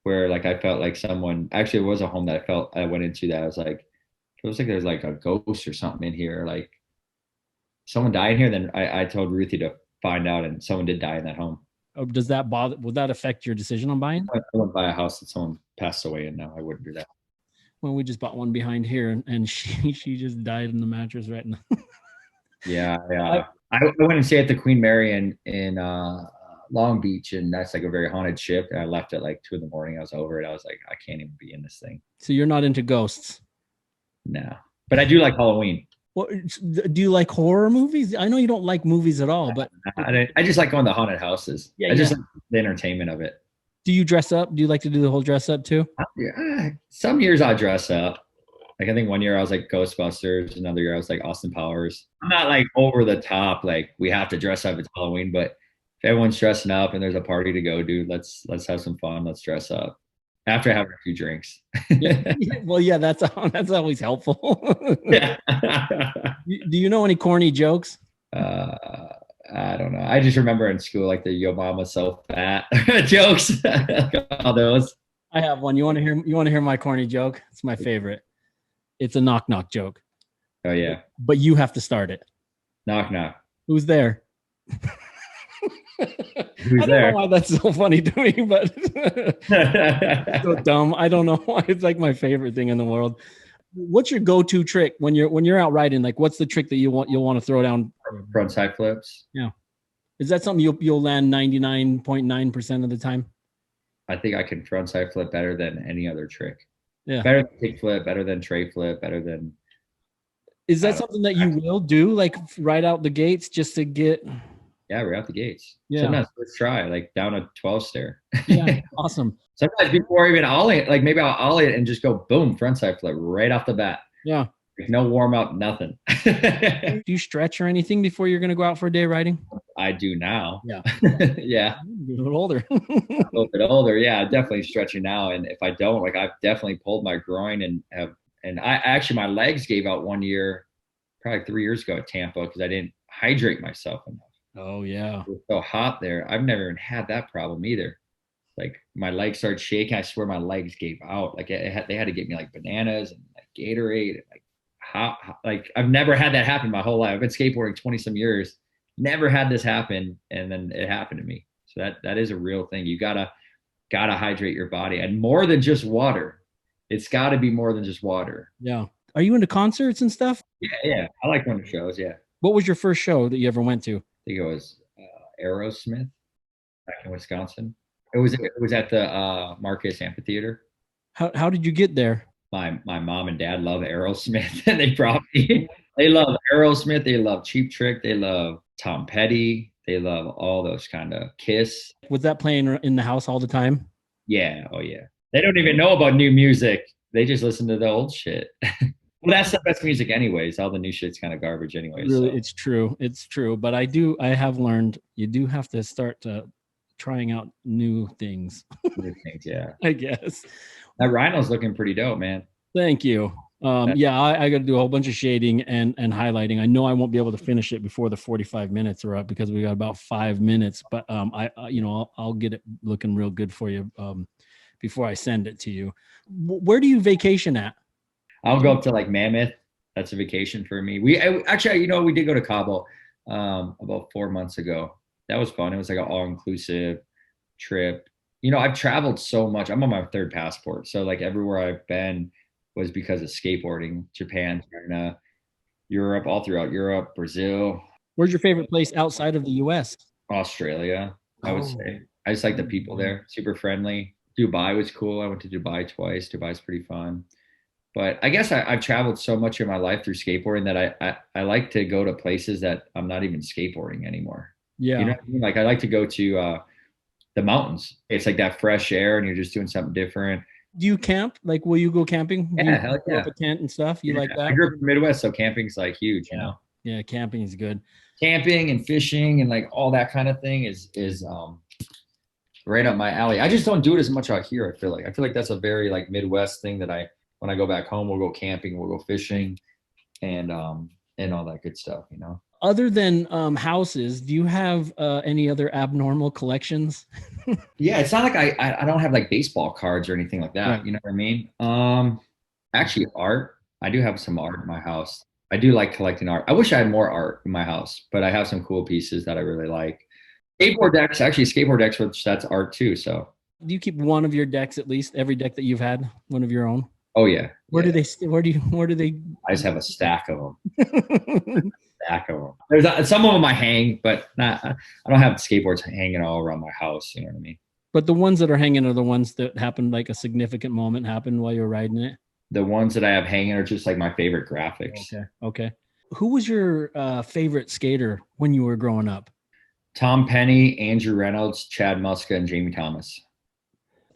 where like I felt like someone. Actually, it was a home that I went into that I was like, it was like there's like a ghost or something in here, like someone died in here. Then I told Ruthie to find out, and someone did die in that home. Oh, does that bother? Would that affect your decision on buying? I wouldn't buy a house that someone passed away in. No, I wouldn't do that. Well, we just bought one behind here, and she just died in the mattress right now. Yeah. I went and stayed at the Queen Mary in Long Beach, and that's like a very haunted ship. And I left at like 2 a.m. I was over it. I was like, I can't even be in this thing. So you're not into ghosts? No, but I do like Halloween. Well, do you like horror movies? I know you don't like movies at all, but I just like going to haunted houses. I just like the entertainment of it. Do you dress up? Do you like to do the whole dress up too? Yeah, some years I dress up. Like I think one year I was like Ghostbusters, another year I was like Austin Powers. I'm not like over the top, like we have to dress up, it's Halloween, but if everyone's dressing up and there's a party to go, dude, let's have some fun. Let's dress up. After having a few drinks. Well, yeah, that's always helpful. Yeah. Do you know any corny jokes? I don't know. I just remember in school like the "Yo mama's so fat" jokes. All those. I have one. You want to hear my corny joke? It's my favorite. It's a knock knock joke. Oh yeah. But you have to start it. Knock knock. Who's there? Who's I don't there? know why that's so funny to me, but so dumb. I don't know why. It's like my favorite thing in the world. What's your go-to trick when you're out riding? Like, what's the trick that you'll want to throw down? Frontside flips. Yeah. Is that something you'll land 99.9% of the time? I think I can frontside flip better than any other trick. Yeah. Better than kick flip, better than tray flip, better than. Is that something that you will do, like right out the gates, just to get? Yeah, right out the gates. Yeah. Sometimes let's try like down a 12 stair. Yeah, awesome. Sometimes before even ollie, like maybe I'll ollie it and just go boom, frontside flip right off the bat. Yeah. Like no warm up, nothing. Do you stretch or anything before you're going to go out for a day riding? I do now. Yeah. Yeah. You're a little older. A little bit older. Yeah, definitely stretching now. And if I don't, like I've definitely pulled my groin and I actually, my legs gave out one year, probably 3 years ago at Tampa because I didn't hydrate myself enough. Oh yeah. It was so hot there. I've never even had that problem either. Like my legs started shaking. I swear my legs gave out. Like they had to get me like bananas and like Gatorade and like hot. Like I've never had that happen my whole life. I've been skateboarding 20 some years. Never had this happen, and then it happened to me. So that is a real thing. You gotta hydrate your body, and more than just water. It's got to be more than just water. Yeah. Are you into concerts and stuff? Yeah. I like going to shows. Yeah. What was your first show that you ever went to? I think it was Aerosmith back in Wisconsin. It was at the Marcus Amphitheater. How did you get there? My mom and dad love Aerosmith, and they brought me. They love Aerosmith. They love Cheap Trick. They love Tom Petty. They love all those kind of Kiss. Was that playing in the house all the time? Yeah. Oh yeah. They don't even know about new music. They just listen to the old shit. Well, that's the best music anyways. All the new shit's kind of garbage anyways. Really, So. it's true. It's true. But I have learned you do have to start trying out new things, New things, yeah. I guess. That Rhino's looking pretty dope, man. Thank you. Yeah, I got to do a whole bunch of shading and highlighting. I know I won't be able to finish it before the 45 minutes are up because we got about 5 minutes. But I'll get it looking real good for you before I send it to you. Where do you vacation at? I'll go up to like Mammoth. That's a vacation for me. We did go to Cabo about 4 months ago. That was fun. It was like an all-inclusive trip. I've traveled so much. I'm on my 3rd passport. So like everywhere I've been was because of skateboarding. Japan, China, Europe, all throughout Europe, Brazil. Where's your favorite place outside of the US? Australia, I would say. I just like the people there. Super friendly. Dubai was cool. I went to Dubai twice. Dubai's pretty fun. But I guess I've traveled so much in my life through skateboarding that I like to go to places that I'm not even skateboarding anymore. Yeah. You know what I mean? Like I like to go to the mountains. It's like that fresh air and you're just doing something different. Do you camp? Like, will you go camping? Yeah, hell yeah. Up a tent and stuff? You like that? I grew up in the Midwest, so camping's like huge, you know? Yeah, camping is good. Camping and fishing and like all that kind of thing is right up my alley. I just don't do it as much out here. I feel like that's a very like Midwest thing that when I go back home, we'll go camping, we'll go fishing and all that good stuff, you know? Other than houses, do you have any other abnormal collections? Yeah, it's not like I don't have like baseball cards or anything like that. Right. You know what I mean? Actually, art. I do have some art in my house. I do like collecting art. I wish I had more art in my house, but I have some cool pieces that I really like. Skateboard decks, which that's art too. So, do you keep one of your decks at least? Every deck that you've had, one of your own? Oh yeah. Where do they? I just have a stack of them. There's some of them I hang, but I don't have skateboards hanging all around my house. You know what I mean? But the ones that are hanging are the ones that happened, like a significant moment happened while you're riding it. The ones that I have hanging are just like my favorite graphics. Okay. Who was your favorite skater when you were growing up? Tom Penny, Andrew Reynolds, Chad Muska, and Jamie Thomas.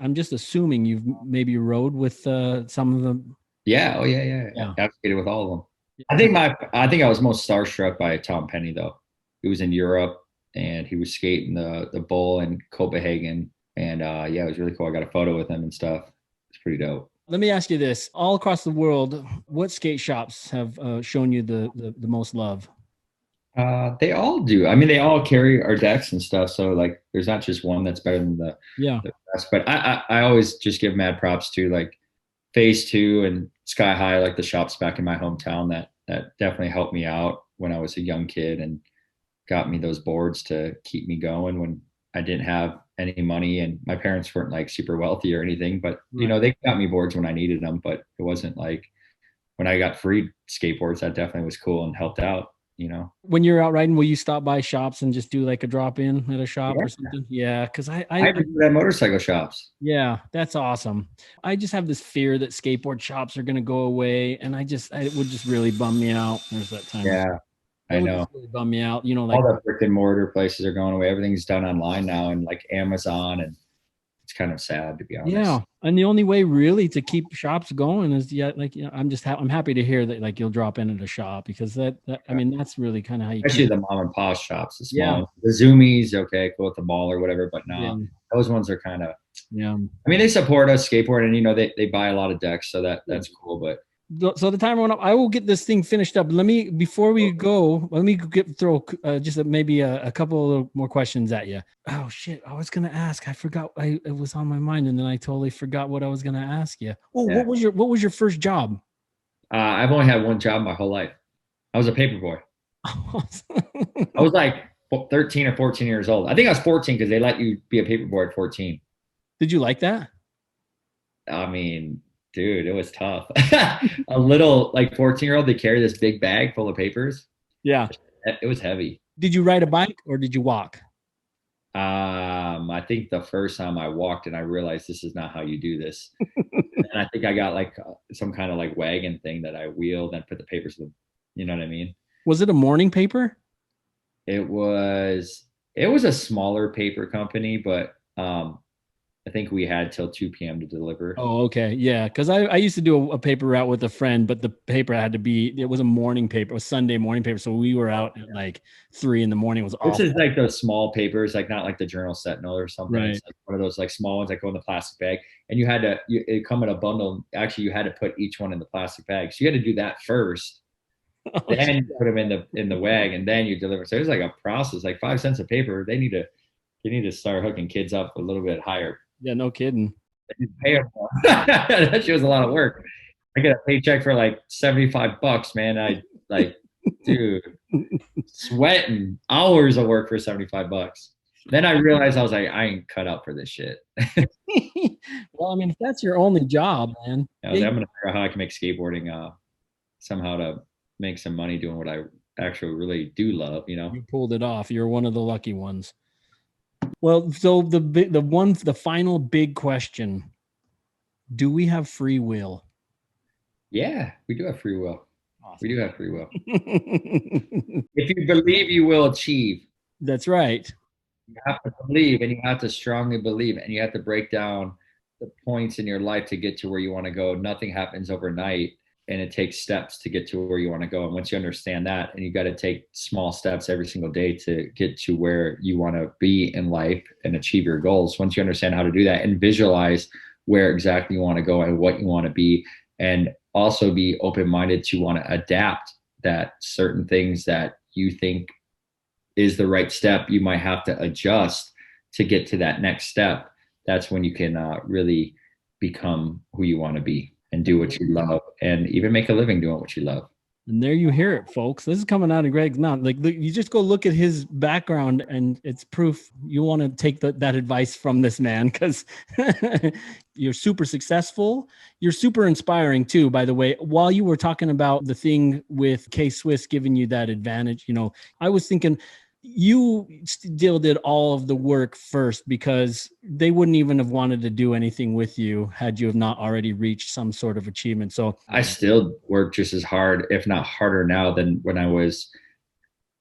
I'm just assuming you've maybe rode with some of them. Yeah. Oh yeah. I've skated with all of them. I think I was most starstruck by Tom Penny though. He was in Europe and he was skating the bowl in Copenhagen, and it was really cool. I got a photo with him and stuff. It's pretty dope. Let me ask you this: all across the world, what skate shops have shown you the most love? They all do. I mean, they all carry our decks and stuff. So like, there's not just one that's better than the rest. But I always just give mad props to like Phase 2 and Sky High, like the shops back in my hometown that definitely helped me out when I was a young kid and got me those boards to keep me going when I didn't have any money and my parents weren't like super wealthy or anything. But they got me boards when I needed them. But it wasn't like when I got free skateboards, that definitely was cool and helped out. When you're out riding, will you stop by shops and just do like a drop in at a shop or something? Yeah. Cause I do that motorcycle shops. Yeah. That's awesome. I just have this fear that skateboard shops are going to go away. And it would just really bum me out. There's that time. Yeah. I know. Just really bum me out. Like all the brick and mortar places are going away. Everything's done online now and like Amazon, and it's kind of sad to be honest. Yeah. And the only way really to keep shops going is I'm happy to hear that like you'll drop in at a shop because that's really kind of how you especially the mom and pop shops, the small the Zoomies, okay, cool at the mall or whatever, but no, those ones are kind of I mean, they support us skateboard and they buy a lot of decks, so that's cool. But so the time went up. I will get this thing finished up. Before we go, let me throw maybe a couple of more questions at you. Oh shit! I was gonna ask. I forgot. It was on my mind, and then I totally forgot what I was gonna ask you. Oh, yeah. What was your first job? I've only had one job my whole life. I was a paperboy. I was like 13 or 14 years old. I think I was 14 because they let you be a paperboy at 14. Did you like that? I mean, dude, it was tough. A little like 14-year-old, they carry this big bag full of papers. Yeah. It was heavy. Did you ride a bike or did you walk? I think the first time I walked and I realized this is not how you do this. And I think I got like some kind of like wagon thing that I wheeled and put the papers in. You know what I mean? Was it a morning paper? It was a smaller paper company, but I think we had till 2 p.m. to deliver. Oh, okay. Yeah. Because I used to do a paper route with a friend, but the paper had to be, it was a morning paper, it was Sunday morning paper. So we were out at like 3 a.m. It was awful. This is like those small papers, like not like the Journal Sentinel or something. Right. It's like one of those like small ones that go in the plastic bag. And you had to, it come in a bundle. Actually, you had to put each one in the plastic bag. So you had to do that first. Then you put them in the wag, and then you deliver. So it was like a process, like 5 cents a paper. They need to start hooking kids up a little bit higher. Yeah, no kidding. Pay them more. That shit was a lot of work. I get a paycheck for like $75, man. I like, dude, sweating hours of work for $75. Then I realized I was like, I ain't cut out for this shit. Well, I mean, if that's your only job, man. I was like, I'm gonna figure out how I can make skateboarding somehow to make some money doing what I actually really do love, you know. You pulled it off. You're one of the lucky ones. Well, so the final big question: do we have free will? Yeah, we do have free will. Awesome. We do have free will. If you believe, you will achieve. That's right. You have to believe, and you have to strongly believe, and you have to break down the points in your life to get to where you want to go. Nothing happens overnight, and it takes steps to get to where you want to go. And once you understand that, and you got to take small steps every single day to get to where you want to be in life and achieve your goals. Once you understand how to do that and visualize where exactly you want to go and what you want to be, and also be open-minded to want to adapt that certain things that you think is the right step, you might have to adjust to get to that next step. That's when you can really become who you want to be and do what you love, and even make a living doing what you love. And there you hear it, folks. This is coming out of Greg's mouth. Like, you just go look at his background, and it's proof you want to take that advice from this man, because you're super successful. You're super inspiring too, by the way. While you were talking about the thing with K-Swiss giving you that advantage, you know, I was thinking you still did all of the work first, because they wouldn't even have wanted to do anything with you had you have not already reached some sort of achievement. So I still work just as hard, if not harder now, than when I was,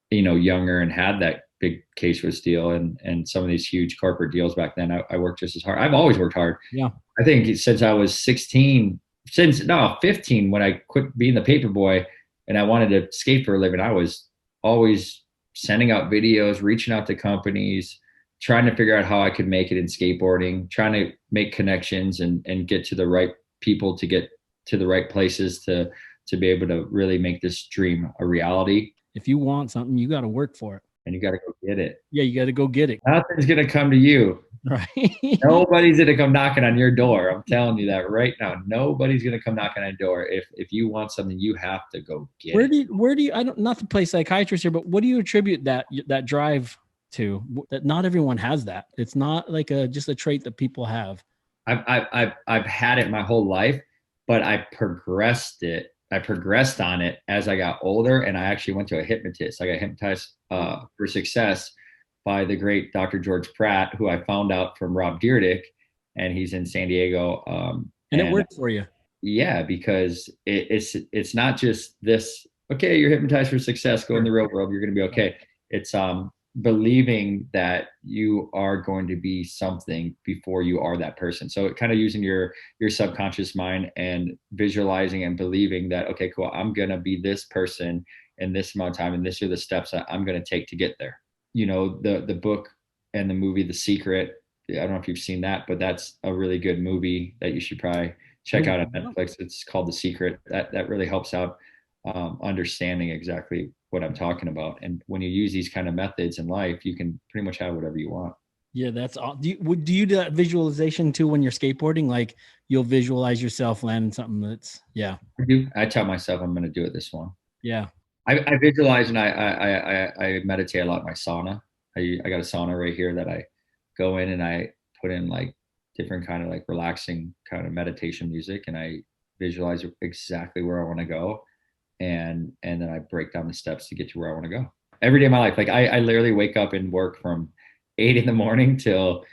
you know, younger and had that big K-Swiss deal and some of these huge corporate deals back then. I worked just as hard. I've always worked hard. Yeah. I think since I was 15, when I quit being the paperboy and I wanted to skate for a living, I was always sending out videos, reaching out to companies, trying to figure out how I could make it in skateboarding, trying to make connections and get to the right people, to get to the right places, to be able to really make this dream a reality. If you want something, you got to work for it. And you got to go get it. Yeah, you got to go get it. Nothing's going to come to you. Right. Nobody's going to come knocking on your door. I'm telling you that right now. Nobody's going to come knocking on your door. If you want something, you have to go get it. Where do you, I don't, not to play psychiatrist here, but what do you attribute that drive to? That not everyone has that. It's not like just a trait that people have. I've had it my whole life, but I progressed on it as I got older, and I actually went to a hypnotist. I got hypnotized for success by the great Dr. George Pratt, who I found out from Rob Dyrdek, and he's in San Diego. And it worked for you. Yeah, because it's not just this, okay, you're hypnotized for success, go in the real world, you're going to be okay. It's believing that you are going to be something before you are that person. So kind of using your subconscious mind and visualizing and believing that, okay, cool, I'm going to be this person in this amount of time, and this are the steps that I'm going to take to get there. You know, the book and the movie The Secret, I don't know if you've seen that, but that's a really good movie that you should probably check out on Netflix. It's called The Secret. That really helps out understanding exactly what I'm talking about. And when you use these kind of methods in life, you can pretty much have whatever you want. Yeah, that's all. Do you do that visualization too when you're skateboarding? Like, you'll visualize yourself landing something that's, yeah. I do. I tell myself I'm going to do it this one. Yeah. I visualize, and I meditate a lot in my sauna. I got a sauna right here that I go in, and I put in like different kind of like relaxing kind of meditation music, and I visualize exactly where I want to go. And then I break down the steps to get to where I want to go every day of my life. Like I literally wake up and work from 8 a.m. till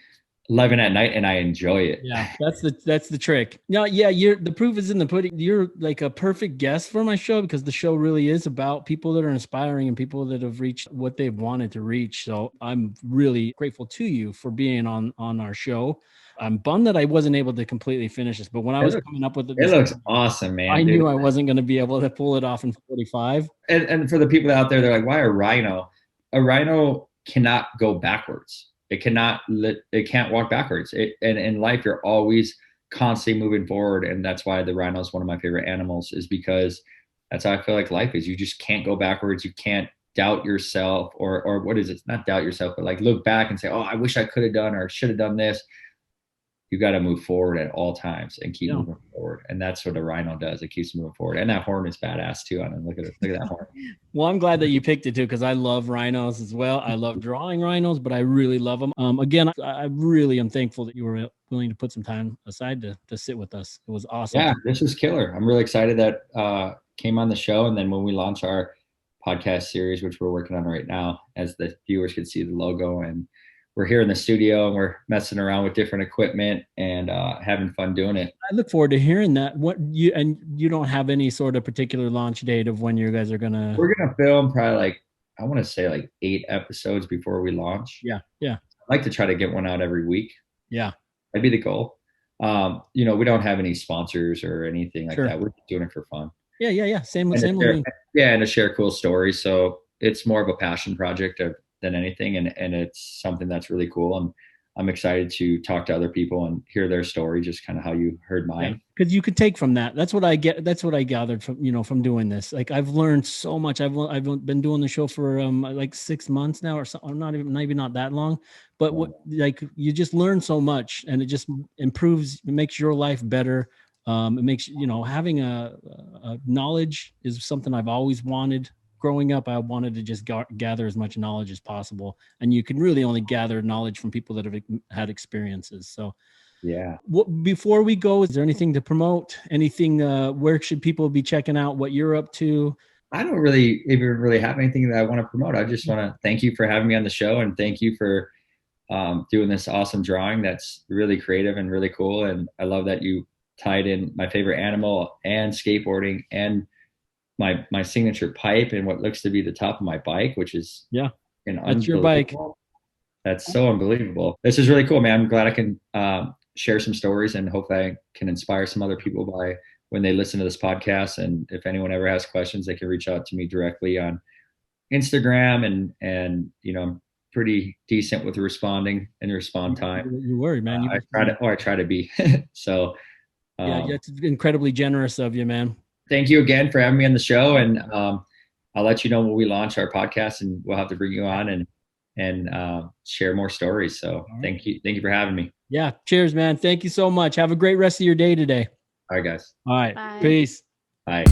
11 at night, and I enjoy it. Yeah, that's the trick. No, yeah, the proof is in the pudding. You're like a perfect guest for my show because the show really is about people that are inspiring and people that have reached what they've wanted to reach. So I'm really grateful to you for being on our show. I'm bummed that I wasn't able to completely finish this, but when I was coming up with it looks awesome, man. I knew I wasn't going to be able to pull it off in 45. And for the people out there, they're like, why a rhino? A rhino cannot go backwards. It can't walk backwards. And in life, you're always constantly moving forward. And that's why the rhino is one of my favorite animals, is because that's how I feel like life is. You just can't go backwards. You can't doubt yourself or what is it? Not doubt yourself, but like look back and say, oh, I wish I could have done or should have done this. You got to move forward at all times and keep moving forward. And that's what a rhino does. It keeps moving forward. And that horn is badass too. I mean, look at that horn. Well, I'm glad that you picked it too, because I love rhinos as well. I love drawing rhinos, but I really love them. Again, I really am thankful that you were willing to put some time aside to sit with us. It was awesome. Yeah, this was killer. I'm really excited that came on the show. And then when we launch our podcast series, which we're working on right now, as the viewers can see the logo, and we're here in the studio and we're messing around with different equipment and having fun doing it. I look forward to hearing that. You don't have any sort of particular launch date of when you guys are gonna? We're gonna film probably I want to say 8 episodes before we launch. Yeah. I'd like to try to get one out every week. Yeah, that'd be the goal. We don't have any sponsors or anything like that. We're just doing it for fun. Yeah. Same with me. Yeah, and to share cool stories. So it's more of a passion project than anything, and it's something that's really cool, and I'm excited to talk to other people and hear their story, just kind of how you heard mine. Because you could take from that. That's what I gathered from doing this. Like, I've learned so much. I've been doing the show for 6 months now, or something. Maybe not that long, but you just learn so much, and it just improves. It makes your life better. It makes having a knowledge is something I've always wanted. Growing up, I wanted to just gather as much knowledge as possible. And you can really only gather knowledge from people that have had experiences. So, yeah. Before we go, is there anything to promote? Anything, where should people be checking out what you're up to? I don't really even have anything that I want to promote. I just want to thank you for having me on the show, and thank you for doing this awesome drawing. That's really creative and really cool. And I love that you tied in my favorite animal and skateboarding and my signature pipe and what looks to be the top of my bike, which is that's your bike. That's so unbelievable. This is really cool, man. I'm glad I can share some stories, and hopefully I can inspire some other people by when they listen to this podcast. And if anyone ever has questions, they can reach out to me directly on Instagram, and I'm pretty decent with responding and respond time. You're worried, man. I try to be. So it's incredibly generous of you, man. Thank you again for having me on the show, and I'll let you know when we launch our podcast, and we'll have to bring you on and share more stories. So thank you for having me. Yeah, cheers, man. Thank you so much. Have a great rest of your day today. All right, guys. All right. Bye. Peace. Bye.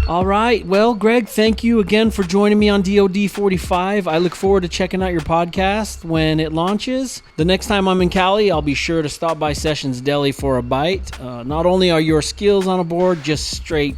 All right. Well, Greg, thank you again for joining me on DOD45. I look forward to checking out your podcast when it launches. The next time I'm in Cali, I'll be sure to stop by Sessions Deli for a bite. Not only are your skills on a board just straight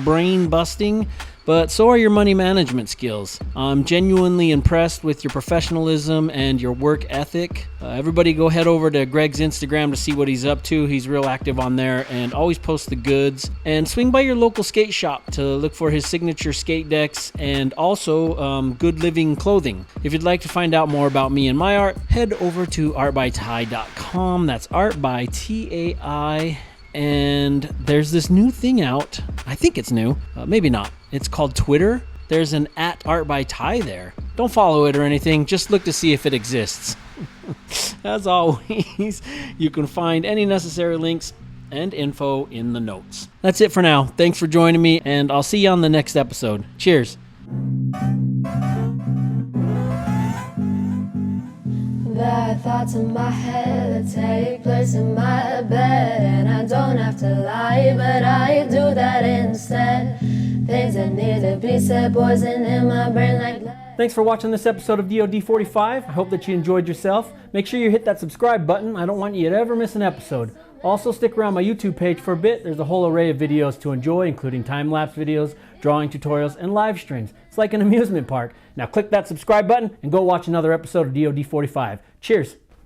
brain busting, but so are your money management skills. I'm genuinely impressed with your professionalism and your work ethic. Everybody go head over to Greg's Instagram to see what he's up to. He's real active on there and always posts the goods. And swing by your local skate shop to look for his signature skate decks and also Good Living clothing. If you'd like to find out more about me and my art, head over to artbytai.com. That's art by TAI. And there's this new thing out. I think it's new. Maybe not. It's called Twitter. There's an @ArtByTai there. Don't follow it or anything. Just look to see if it exists. As always, you can find any necessary links and info in the notes. That's it for now. Thanks for joining me, and I'll see you on the next episode. Cheers. There are thoughts in my head that take place in my bed, and I don't have to lie, but I do that instead. Things that need to be said, poison in my brain like lead. Thanks for watching this episode of DOD45. I hope that you enjoyed yourself. Make sure you hit that subscribe button. I don't want you to ever miss an episode. Also, stick around my YouTube page for a bit. There's a whole array of videos to enjoy, including time-lapse videos, drawing tutorials, and live streams. It's like an amusement park. Now click that subscribe button and go watch another episode of DOD45. Cheers.